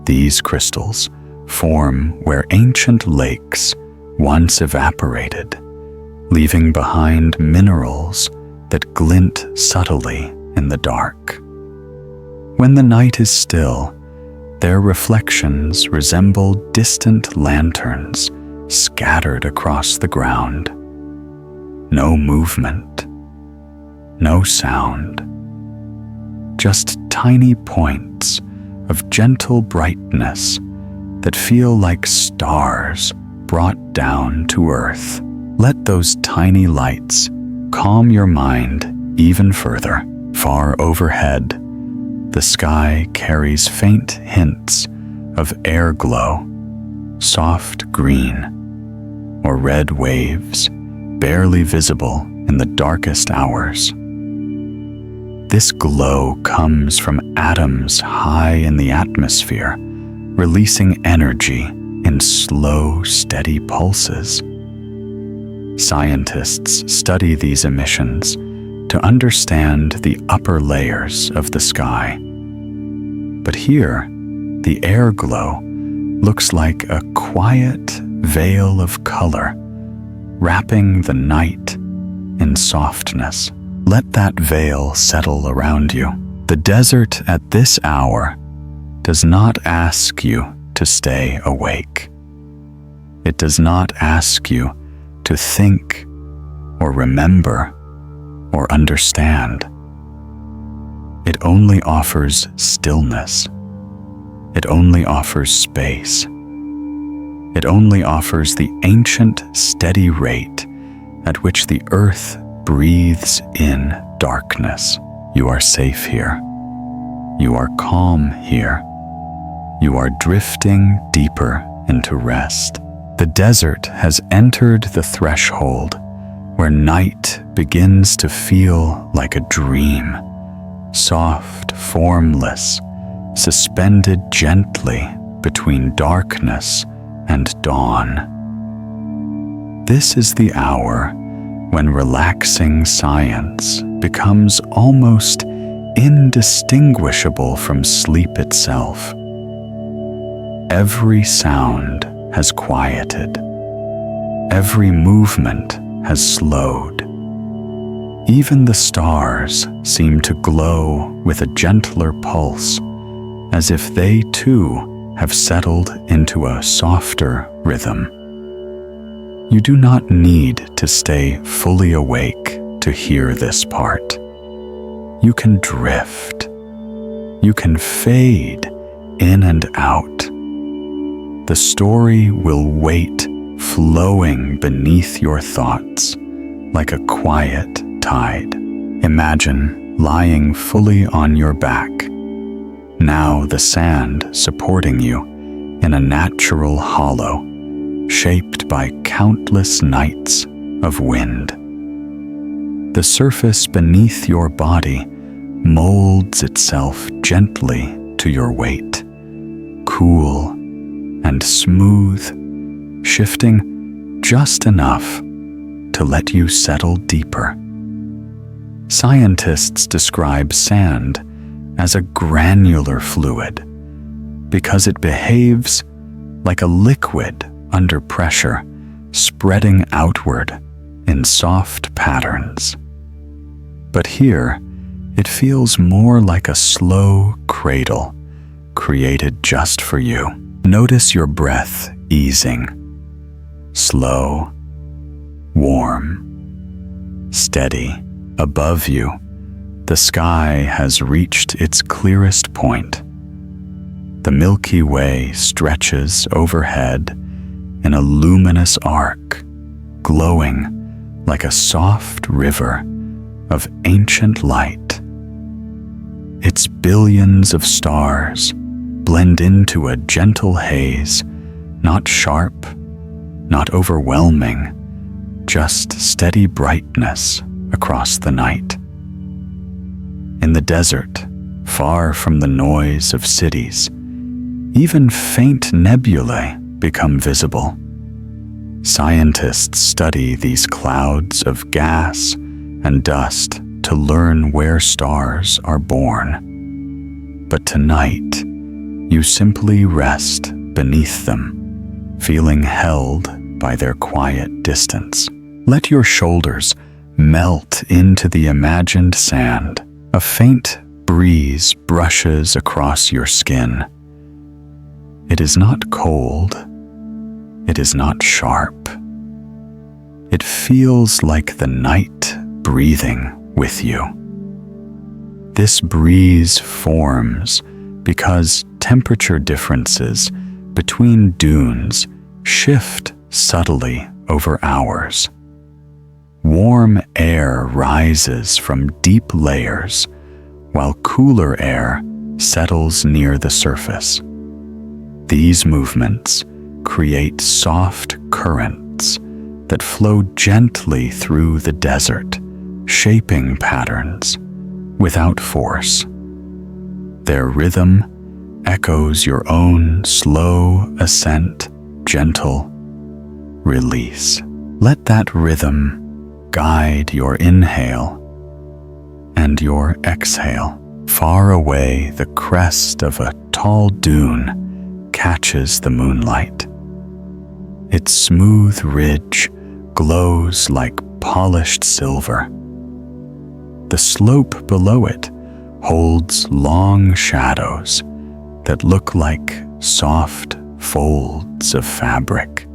These crystals form where ancient lakes once evaporated, leaving behind minerals that glint subtly in the dark. When the night is still, their reflections resemble distant lanterns scattered across the ground. No movement, no sound, just tiny points of gentle brightness that feel like stars brought down to earth. Let those tiny lights calm your mind even further. Far overhead, the sky carries faint hints of air glow, soft green, or red waves, barely visible in the darkest hours. This glow comes from atoms high in the atmosphere, releasing energy in slow, steady pulses. Scientists study these emissions to understand the upper layers of the sky. But here, the air glow looks like a quiet veil of color, wrapping the night in softness. Let that veil settle around you. The desert at this hour does not ask you to stay awake. It does not ask you to think or remember or understand. It only offers stillness. It only offers space. It only offers the ancient, steady rate at which the earth breathes in darkness. You are safe here. You are calm here. You are drifting deeper into rest. The desert has entered the threshold where night begins to feel like a dream, soft, formless, suspended gently between darkness and dawn. This is the hour when relaxing science becomes almost indistinguishable from sleep itself. Every sound has quieted. Every movement has slowed. Even the stars seem to glow with a gentler pulse, as if they too have settled into a softer rhythm. You do not need to stay fully awake to hear this part. You can drift. You can fade in and out. The story will wait, flowing beneath your thoughts like a quiet tide. Imagine lying fully on your back. Now the sand supporting you in a natural hollow, shaped by countless nights of wind. The surface beneath your body molds itself gently to your weight, cool and smooth, shifting just enough to let you settle deeper. Scientists describe sand as a granular fluid because it behaves like a liquid under pressure, spreading outward in soft patterns. But here, it feels more like a slow cradle created just for you. Notice your breath easing, slow, warm, steady. Above you, the sky has reached its clearest point. The Milky Way stretches overhead in a luminous arc, glowing like a soft river of ancient light. Its billions of stars blend into a gentle haze, not sharp, not overwhelming, just steady brightness across the night. In the desert, far from the noise of cities, even faint nebulae become visible. Scientists study these clouds of gas and dust to learn where stars are born. But tonight, you simply rest beneath them, feeling held by their quiet distance. Let your shoulders melt into the imagined sand. A faint breeze brushes across your skin. It is not cold. It is not sharp. It feels like the night breathing with you. This breeze forms because temperature differences between dunes shift subtly over hours. Warm air rises from deep layers, while cooler air settles near the surface. These movements create soft currents that flow gently through the desert, shaping patterns without force. Their rhythm echoes your own slow ascent, gentle release. Let that rhythm guide your inhale and your exhale. Far away, the crest of a tall dune catches the moonlight. Its smooth ridge glows like polished silver. The slope below it holds long shadows that look like soft folds of fabric.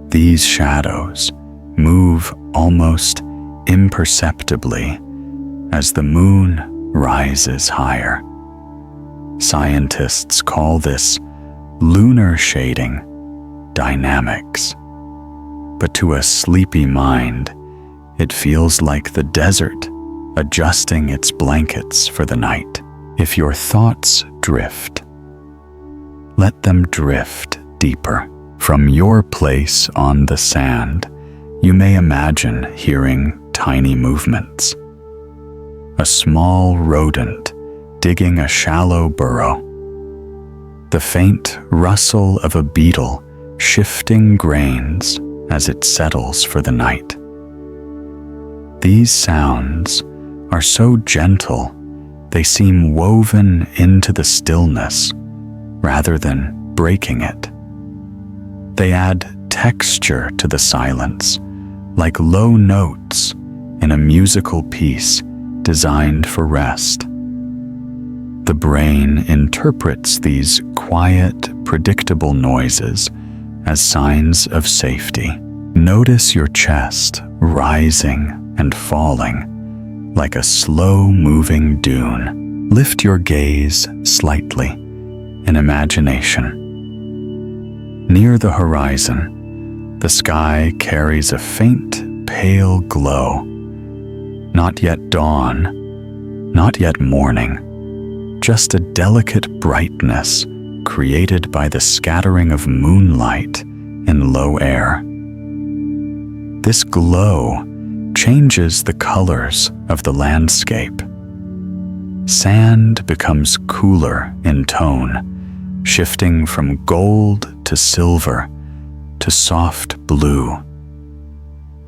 These shadows move almost imperceptibly as the moon rises higher. Scientists call this lunar shading dynamics. But to a sleepy mind, it feels like the desert adjusting its blankets for the night. If your thoughts drift, let them drift deeper. From your place on the sand, you may imagine hearing tiny movements. A small rodent digging a shallow burrow. The faint rustle of a beetle shifting grains as it settles for the night. These sounds are so gentle, they seem woven into the stillness rather than breaking it. They add texture to the silence, like low notes in a musical piece designed for rest. The brain interprets these quiet, predictable noises as signs of safety. Notice your chest rising and falling like a slow-moving dune. Lift your gaze slightly in imagination. Near the horizon, the sky carries a faint, pale glow. Not yet dawn, not yet morning, just a delicate brightness created by the scattering of moonlight in low air. This glow changes the colors of the landscape. Sand becomes cooler in tone, shifting from gold to silver to soft blue.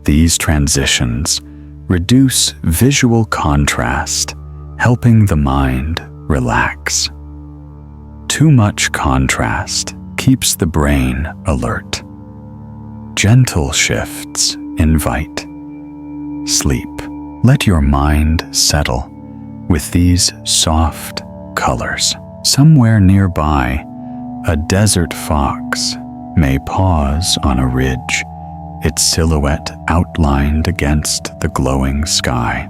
These transitions reduce visual contrast, helping the mind relax. Too much contrast keeps the brain alert. Gentle shifts invite sleep. Let your mind settle with these soft colors. Somewhere nearby, a desert fox may pause on a ridge, its silhouette outlined against the glowing sky.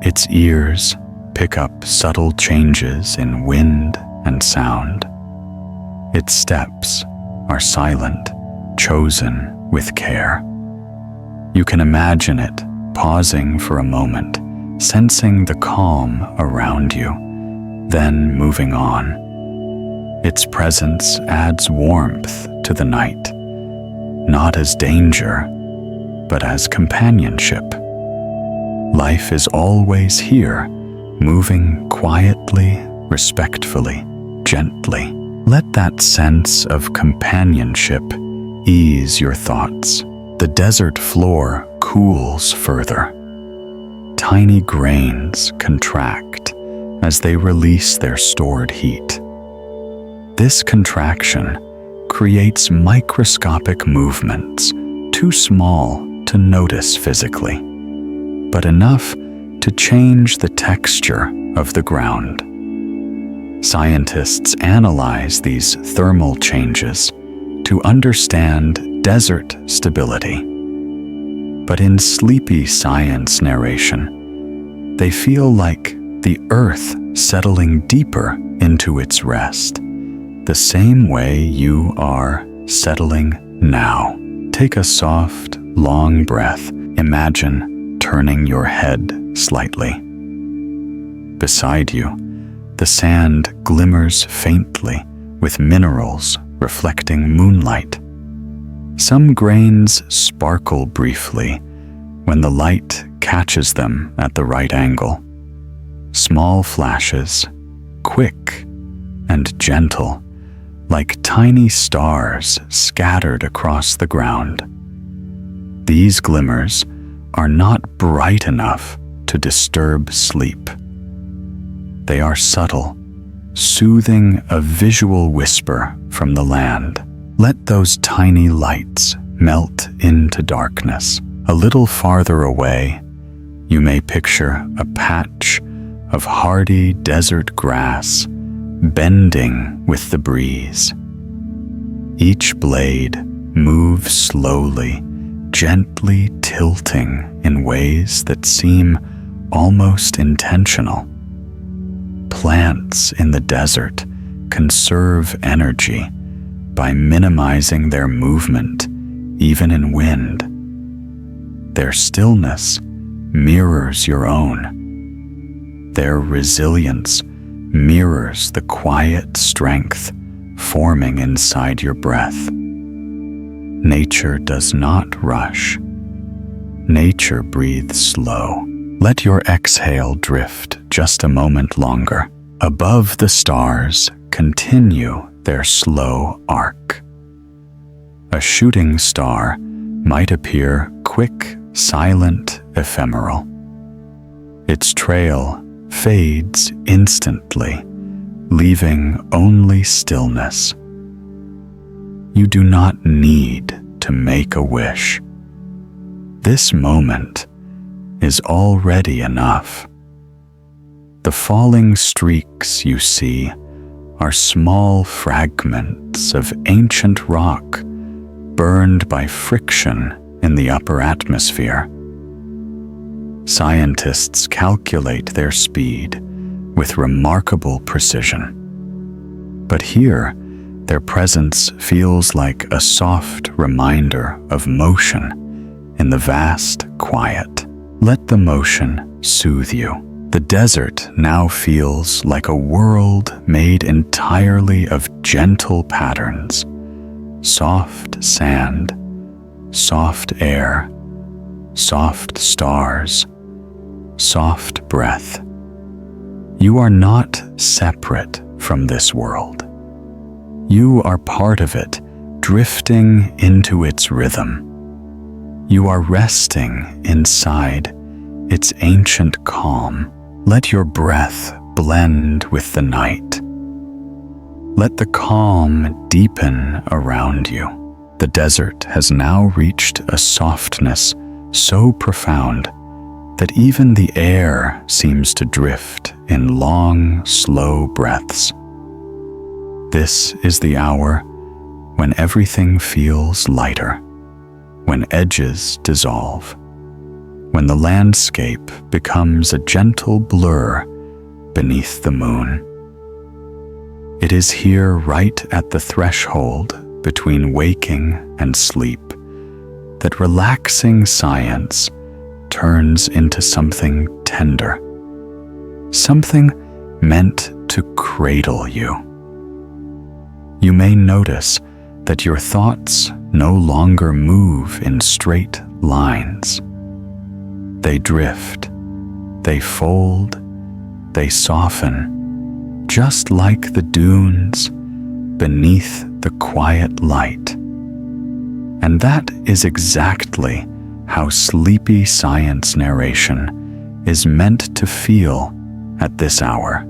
Its ears pick up subtle changes in wind and sound. Its steps are silent, chosen with care. You can imagine it pausing for a moment, sensing the calm around you, then moving on. Its presence adds warmth to the night, not as danger, but as companionship. Life is always here, moving quietly, respectfully, gently. Let that sense of companionship ease your thoughts. The desert floor cools further. Tiny grains contract as they release their stored heat. This contraction creates microscopic movements, too small to notice physically, but enough to change the texture of the ground. Scientists analyze these thermal changes to understand desert stability. But in sleepy science narration, they feel like the earth settling deeper into its rest, the same way you are settling now. Take a soft, long breath. Imagine turning your head slightly. Beside you, the sand glimmers faintly with minerals reflecting moonlight. Some grains sparkle briefly when the light catches them at the right angle. Small flashes, quick and gentle, like tiny stars scattered across the ground. These glimmers are not bright enough to disturb sleep. They are subtle, soothing a visual whisper from the land. Let those tiny lights melt into darkness. A little farther away, you may picture a patch of hardy desert grass bending with the breeze. Each blade moves slowly, gently tilting in ways that seem almost intentional. Plants in the desert conserve energy by minimizing their movement, even in wind. Their stillness mirrors your own. Their resilience mirrors the quiet strength forming inside your breath. Nature does not rush. Nature breathes slow. Let your exhale drift just a moment longer. Above the stars, continue their slow arc. A shooting star might appear quick, silent, ephemeral. Its trail fades instantly, leaving only stillness. You do not need to make a wish. This moment is already enough. The falling streaks you see are small fragments of ancient rock burned by friction in the upper atmosphere. Scientists calculate their speed with remarkable precision. But here, their presence feels like a soft reminder of motion in the vast quiet. Let the motion soothe you. The desert now feels like a world made entirely of gentle patterns: soft sand, soft air, soft stars, soft breath. You are not separate from this world. You are part of it, drifting into its rhythm. You are resting inside its ancient calm. Let your breath blend with the night. Let the calm deepen around you. The desert has now reached a softness so profound that even the air seems to drift in long, slow breaths. This is the hour when everything feels lighter, when edges dissolve, when the landscape becomes a gentle blur beneath the moon. It is here, right at the threshold between waking and sleep, that relaxing science turns into something tender, something meant to cradle you. You may notice that your thoughts no longer move in straight lines. They drift, they fold, they soften, just like the dunes beneath the quiet light. And that is exactly how sleepy science narration is meant to feel at this hour.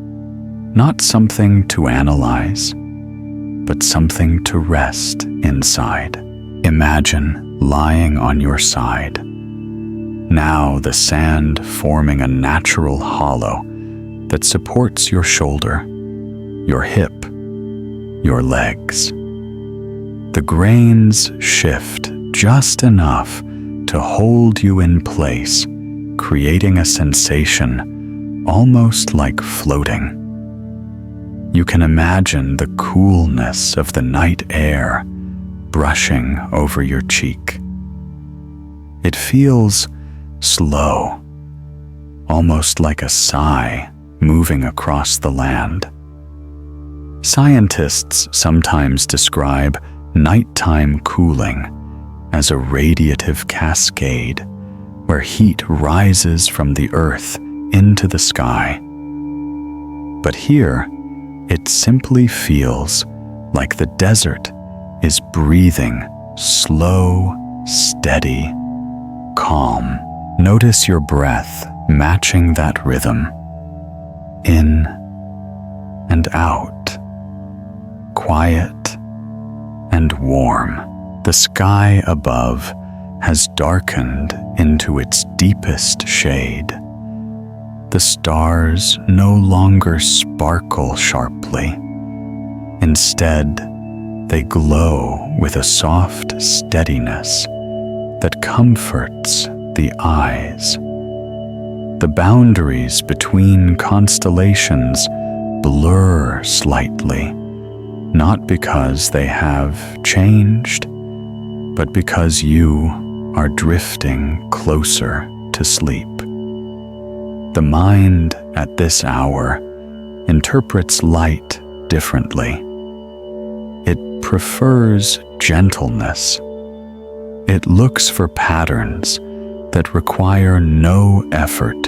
Not something to analyze, but something to rest inside. Imagine lying on your side. Now the sand forming a natural hollow that supports your shoulder, your hip, your legs. The grains shift just enough to hold you in place, creating a sensation almost like floating. You can imagine the coolness of the night air brushing over your cheek. It feels slow, almost like a sigh moving across the land. Scientists sometimes describe nighttime cooling as a radiative cascade where heat rises from the earth into the sky. But here, it simply feels like the desert is breathing slow, steady, calm. Notice your breath matching that rhythm. In and out, quiet and warm. The sky above has darkened into its deepest shade. The stars no longer sparkle sharply. Instead, they glow with a soft steadiness that comforts the eyes. The boundaries between constellations blur slightly, not because they have changed, but because you are drifting closer to sleep. The mind at this hour interprets light differently. It prefers gentleness. It looks for patterns that require no effort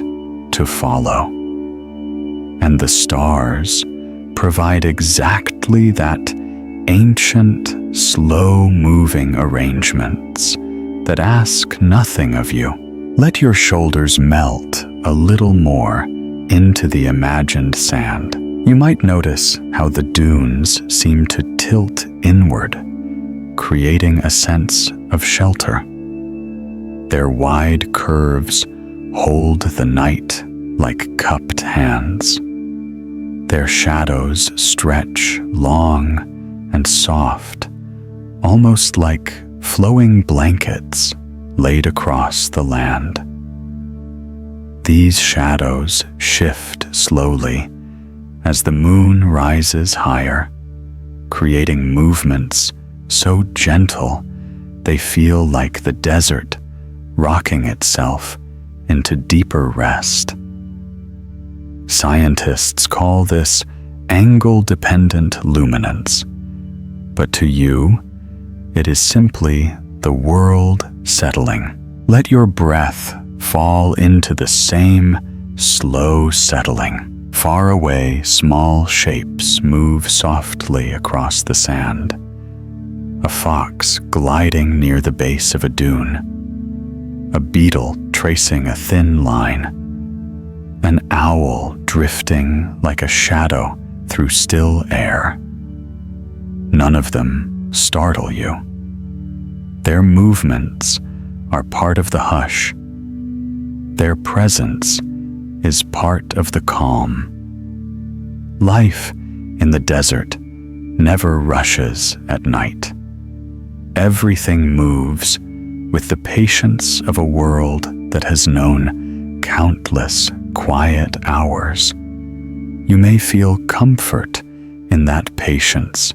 to follow. And the stars provide exactly that: ancient, slow-moving arrangements that ask nothing of you. Let your shoulders melt a little more into the imagined sand. You might notice how the dunes seem to tilt inward, creating a sense of shelter. Their wide curves hold the night like cupped hands. Their shadows stretch long and soft, almost like flowing blankets laid across the land. These shadows shift slowly as the moon rises higher, creating movements so gentle they feel like the desert rocking itself into deeper rest. Scientists call this angle-dependent luminance, but to you, it is simply the world settling. Let your breath fall into the same slow settling. Far away, small shapes move softly across the sand. A fox gliding near the base of a dune. A beetle tracing a thin line. An owl drifting like a shadow through still air. None of them startle you. Their movements are part of the hush. Their presence is part of the calm. Life in the desert never rushes at night. Everything moves with the patience of a world that has known countless quiet hours. You may feel comfort in that patience,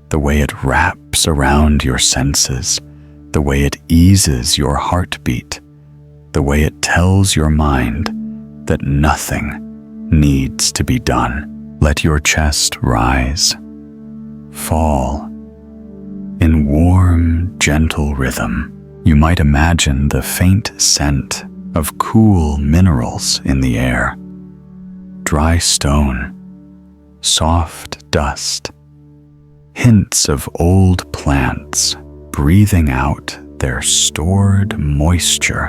the way it wraps around your senses, the way it eases your heartbeat, the way it tells your mind that nothing needs to be done. Let your chest rise, fall, in warm, gentle rhythm. You might imagine the faint scent of cool minerals in the air. Dry stone, soft dust, hints of old plants breathing out their stored moisture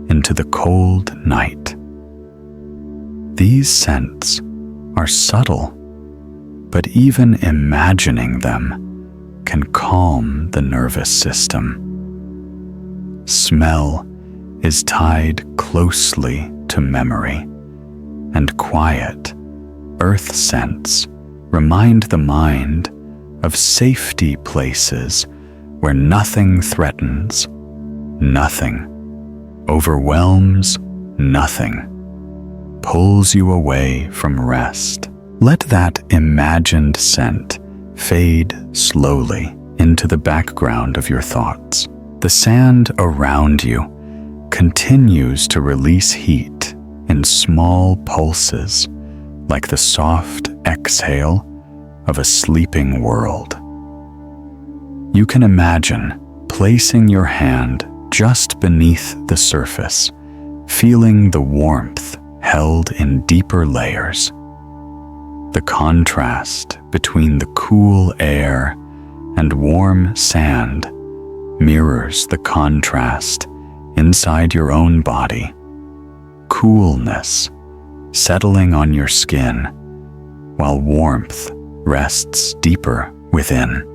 into the cold night. These scents are subtle, but even imagining them can calm the nervous system. Smell is tied closely to memory, and quiet, earth scents remind the mind of safety places where nothing threatens, nothing overwhelms, nothing pulls you away from rest. Let that imagined scent fade slowly into the background of your thoughts. The sand around you continues to release heat in small pulses, like the soft exhale of a sleeping world. You can imagine placing your hand just beneath the surface, feeling the warmth held in deeper layers. The contrast between the cool air and warm sand mirrors the contrast inside your own body. Coolness settling on your skin, while warmth rests deeper within.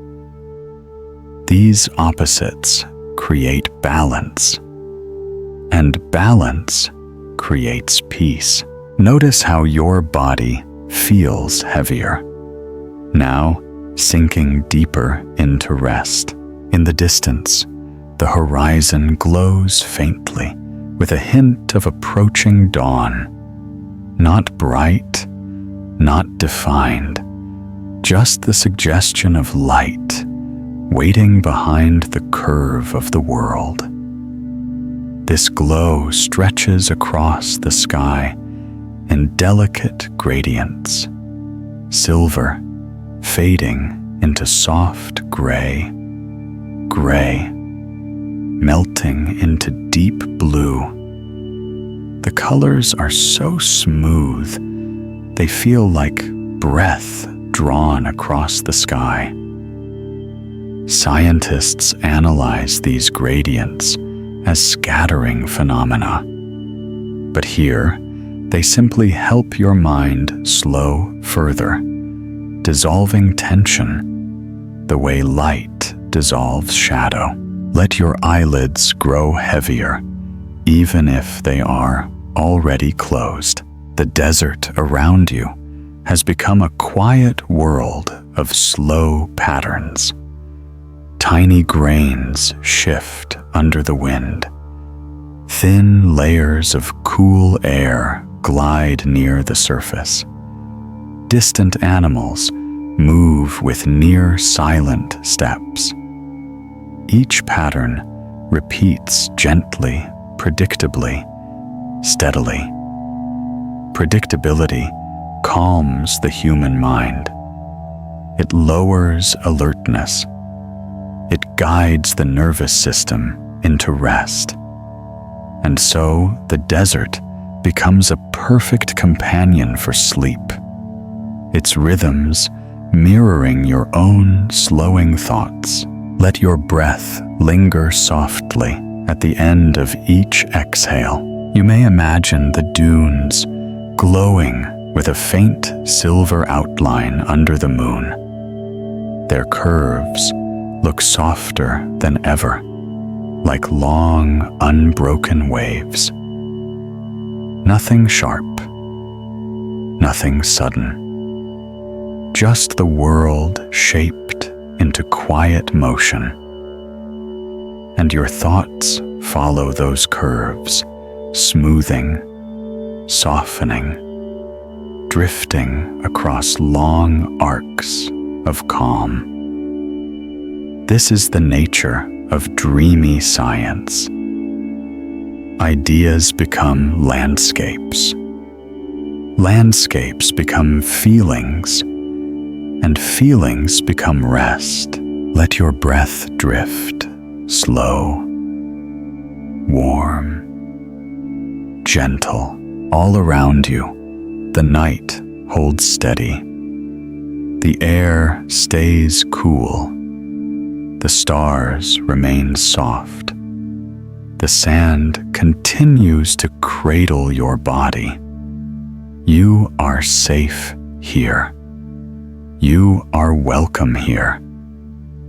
These opposites create balance, and balance creates peace. Notice how your body feels heavier, now sinking deeper into rest. In the distance, the horizon glows faintly with a hint of approaching dawn. Not bright, not defined, just the suggestion of light waiting behind the curve of the world. This glow stretches across the sky in delicate gradients, silver fading into soft gray, gray melting into deep blue. The colors are so smooth, they feel like breath drawn across the sky. Scientists analyze these gradients as scattering phenomena, but here they simply help your mind slow further, dissolving tension the way light dissolves shadow. Let your eyelids grow heavier, even if they are already closed. The desert around you has become a quiet world of slow patterns. Tiny grains shift under the wind. Thin layers of cool air glide near the surface. Distant animals move with near silent steps. Each pattern repeats gently, predictably, steadily. Predictability calms the human mind. It lowers alertness. It guides the nervous system into rest. And so the desert becomes a perfect companion for sleep, its rhythms mirroring your own slowing thoughts. Let your breath linger softly at the end of each exhale. You may imagine the dunes glowing with a faint silver outline under the moon. Their curves look softer than ever, like long, unbroken waves. Nothing sharp, nothing sudden. Just the world shaped into quiet motion. And your thoughts follow those curves, smoothing, softening, drifting across long arcs of calm. This is the nature of dreamy science. Ideas become landscapes. Landscapes become feelings, and feelings become rest. Let your breath drift, slow, warm, gentle. All around you, the night holds steady. The air stays cool. The stars remain soft. The sand continues to cradle your body. You are safe here. You are welcome here.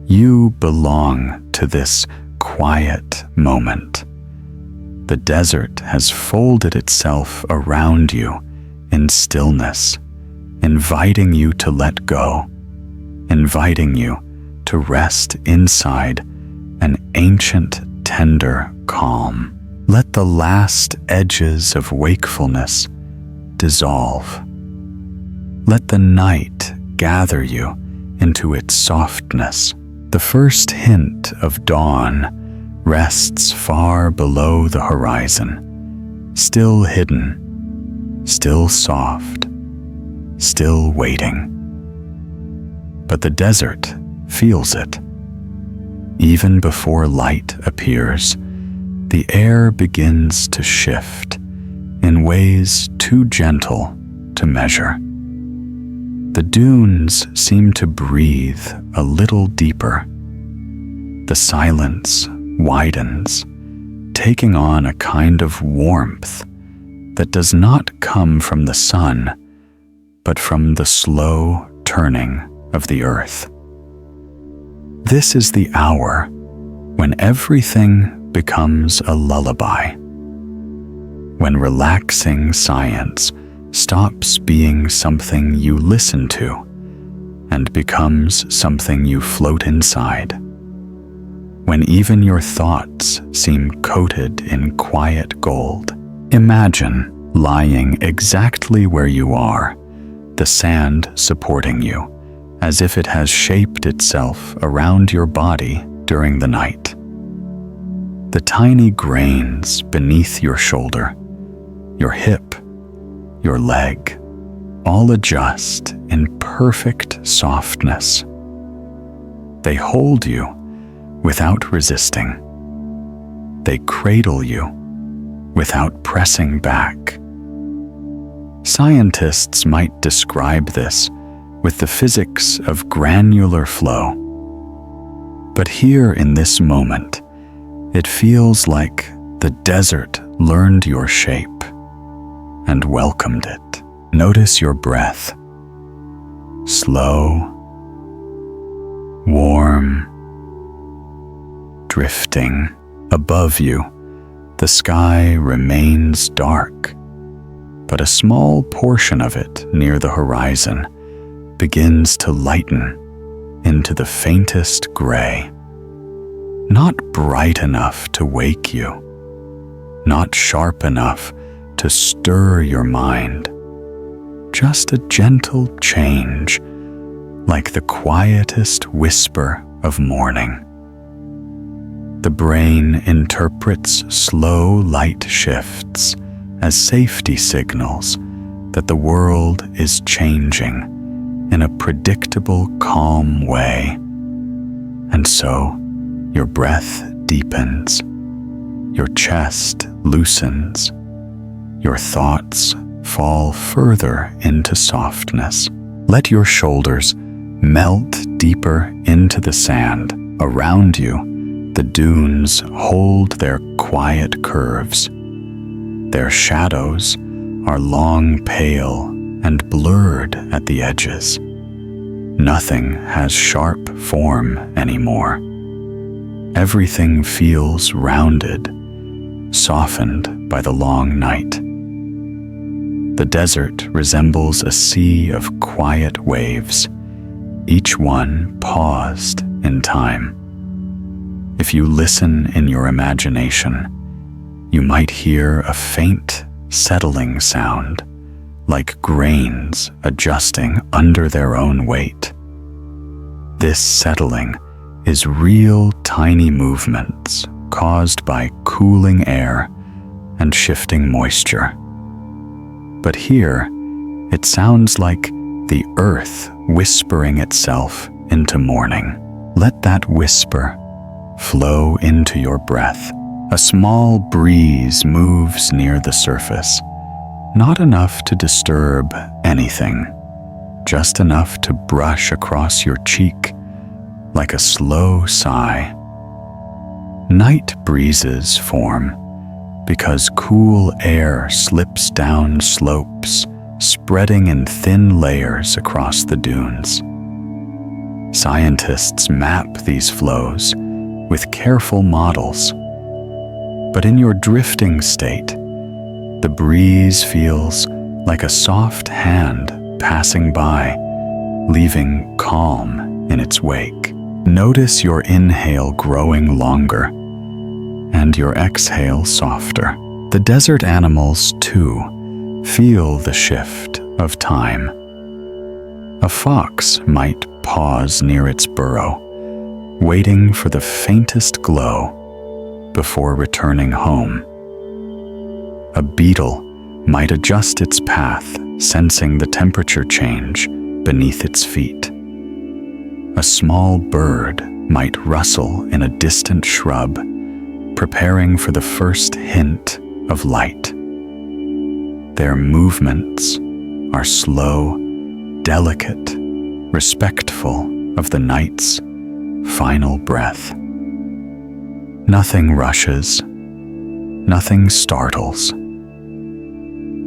You belong to this quiet moment. The desert has folded itself around you in stillness, inviting you to let go, inviting you to rest inside an ancient, tender calm. Let the last edges of wakefulness dissolve. Let the night gather you into its softness. The first hint of dawn rests far below the horizon, still hidden, still soft, still waiting. But the desert feels it. Even before light appears, the air begins to shift in ways too gentle to measure. The dunes seem to breathe a little deeper. The silence widens, taking on a kind of warmth that does not come from the sun, but from the slow turning of the earth. This is the hour when everything becomes a lullaby, when relaxing science stops being something you listen to and becomes something you float inside, when even your thoughts seem coated in quiet gold. Imagine lying exactly where you are, the sand supporting you, as if it has shaped itself around your body during the night. The tiny grains beneath your shoulder, your hip, your leg, all adjust in perfect softness. They hold you without resisting. They cradle you without pressing back. Scientists might describe this with the physics of granular flow. But here in this moment, it feels like the desert learned your shape and welcomed it. Notice your breath. Slow, warm, drifting. Above you, The sky remains dark, but a small portion of it near the horizon begins to lighten into the faintest gray. Not bright enough to wake you, not sharp enough to stir your mind, just a gentle change, like the quietest whisper of morning. The brain interprets slow light shifts as safety signals that the world is changing in a predictable, calm way. And so, your breath deepens, your chest loosens, your thoughts fall further into softness. Let your shoulders melt deeper into the sand. Around you, the dunes hold their quiet curves. Their shadows are long, pale, and blurred at the edges. Nothing has sharp form anymore. Everything feels rounded, softened by the long night. The desert resembles a sea of quiet waves, each one paused in time. If you listen in your imagination, you might hear a faint, settling sound, like grains adjusting under their own weight. This settling is real tiny movements caused by cooling air and shifting moisture. But here, it sounds like the earth whispering itself into morning. Let that whisper flow into your breath. A small breeze moves near the surface, not enough to disturb anything, just enough to brush across your cheek like a slow sigh. Night breezes form because cool air slips down slopes, spreading in thin layers across the dunes. Scientists map these flows with careful models. But in your drifting state, the breeze feels like a soft hand passing by, leaving calm in its wake. Notice your inhale growing longer and your exhale softer. The desert animals, too, feel the shift of time. A fox might pause near its burrow, waiting for the faintest glow before returning home. A beetle might adjust its path, sensing the temperature change beneath its feet. A small bird might rustle in a distant shrub, preparing for the first hint of light. Their movements are slow, delicate, respectful of the night's final breath. Nothing rushes, nothing startles.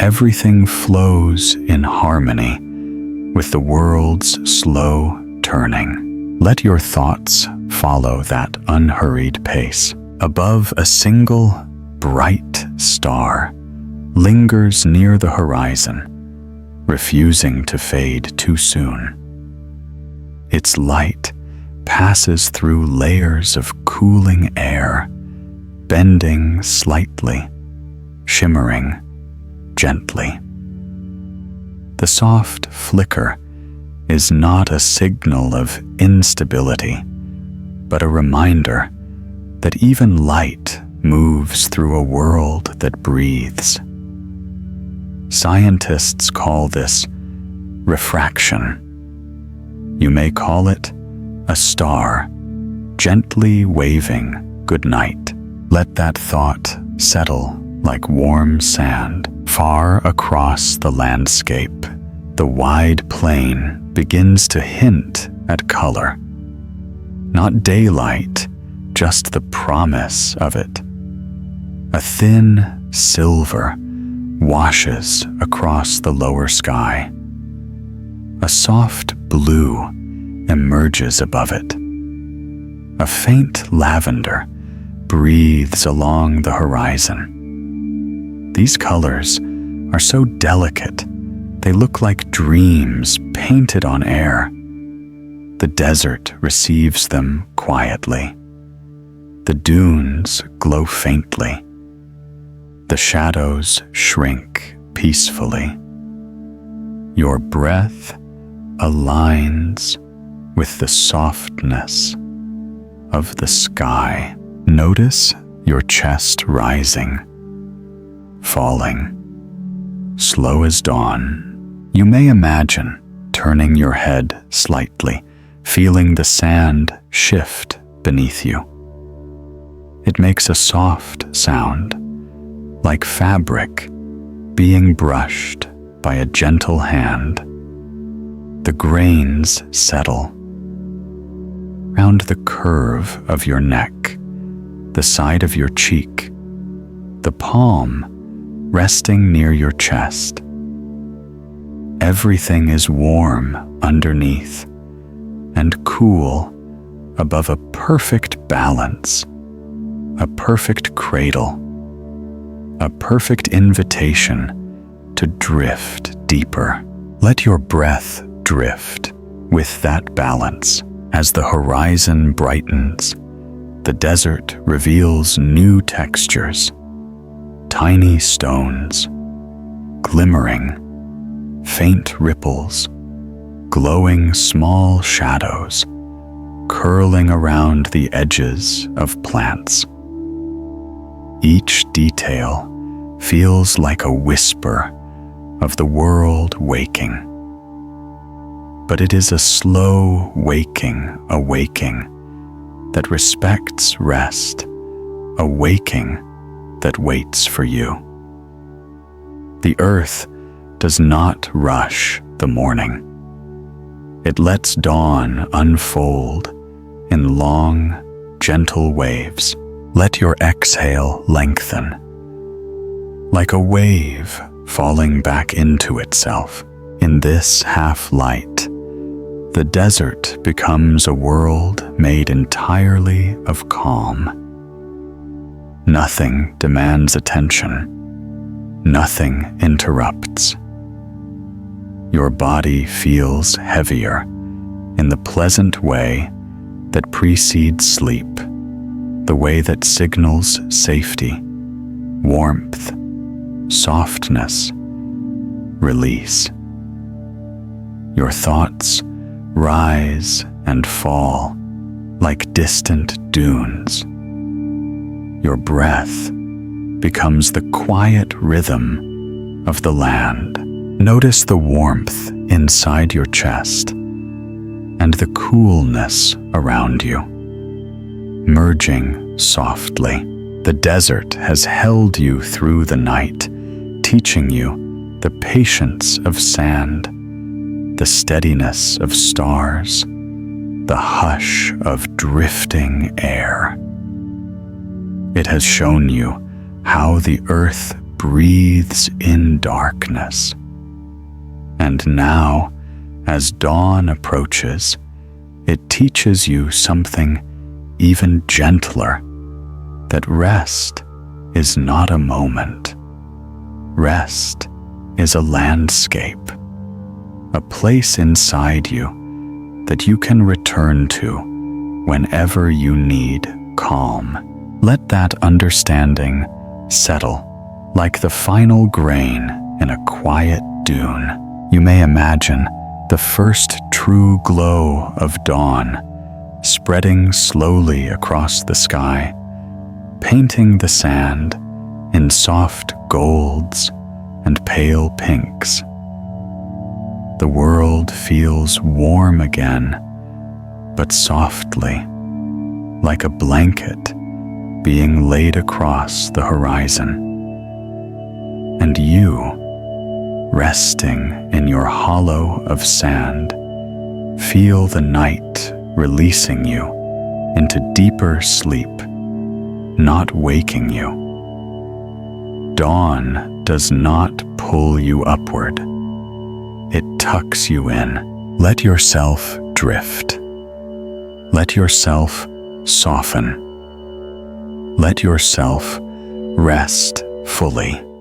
Everything flows in harmony with the world's slow turning. Let your thoughts follow that unhurried pace. Above, a single bright star lingers near the horizon, refusing to fade too soon. Its light passes through layers of cooling air, bending slightly, shimmering gently. The soft flicker is not a signal of instability, but a reminder that even light moves through a world that breathes. Scientists call this refraction. You may call it a star gently waving goodnight. Let that thought settle like warm sand. Far across the landscape, the wide plain begins to hint at color. Not daylight, just the promise of it. A thin silver washes across the lower sky. A soft blue emerges above it. A faint lavender breathes along the horizon. These colors are so delicate, they look like dreams painted on air. The desert receives them quietly. The dunes glow faintly. The shadows shrink peacefully. Your breath aligns with the softness of the sky. Notice your chest rising, falling, slow as dawn. You may imagine turning your head slightly, feeling the sand shift beneath you. It makes a soft sound, like fabric being brushed by a gentle hand. The grains settle round the curve of your neck, the side of your cheek, the palm resting near your chest. Everything is warm underneath and cool above, a perfect balance, a perfect cradle, a perfect invitation to drift deeper. Let your breath drift with that balance. As the horizon brightens, the desert reveals new textures, tiny stones, glimmering, faint ripples, glowing small shadows, curling around the edges of plants. Each detail feels like a whisper of the world waking. But it is a slow awaking that respects rest, a waking that waits for you. The earth does not rush the morning. It lets dawn unfold in long, gentle waves. Let your exhale lengthen, like a wave falling back into itself. In this half-light, the desert becomes a world made entirely of calm. Nothing demands attention. Nothing interrupts. Your body feels heavier in the pleasant way that precedes sleep, the way that signals safety, warmth, softness, release. Your thoughts rise and fall like distant dunes. Your breath becomes the quiet rhythm of the land. Notice the warmth inside your chest and the coolness around you, merging softly. The desert has held you through the night, teaching you the patience of sand, the steadiness of stars, the hush of drifting air. It has shown you how the earth breathes in darkness. And now, as dawn approaches, it teaches you something even gentler, that rest is not a moment. Rest is a landscape, a place inside you that you can return to whenever you need calm. Let that understanding settle like the final grain in a quiet dune. You may imagine the first true glow of dawn spreading slowly across the sky, painting the sand in soft golds and pale pinks. The world feels warm again, but softly, like a blanket being laid across the horizon. And you, resting in your hollow of sand, feel the night releasing you into deeper sleep, not waking you. Dawn does not pull you upward. It tucks you in. Let yourself drift. Let yourself soften. Let yourself rest fully.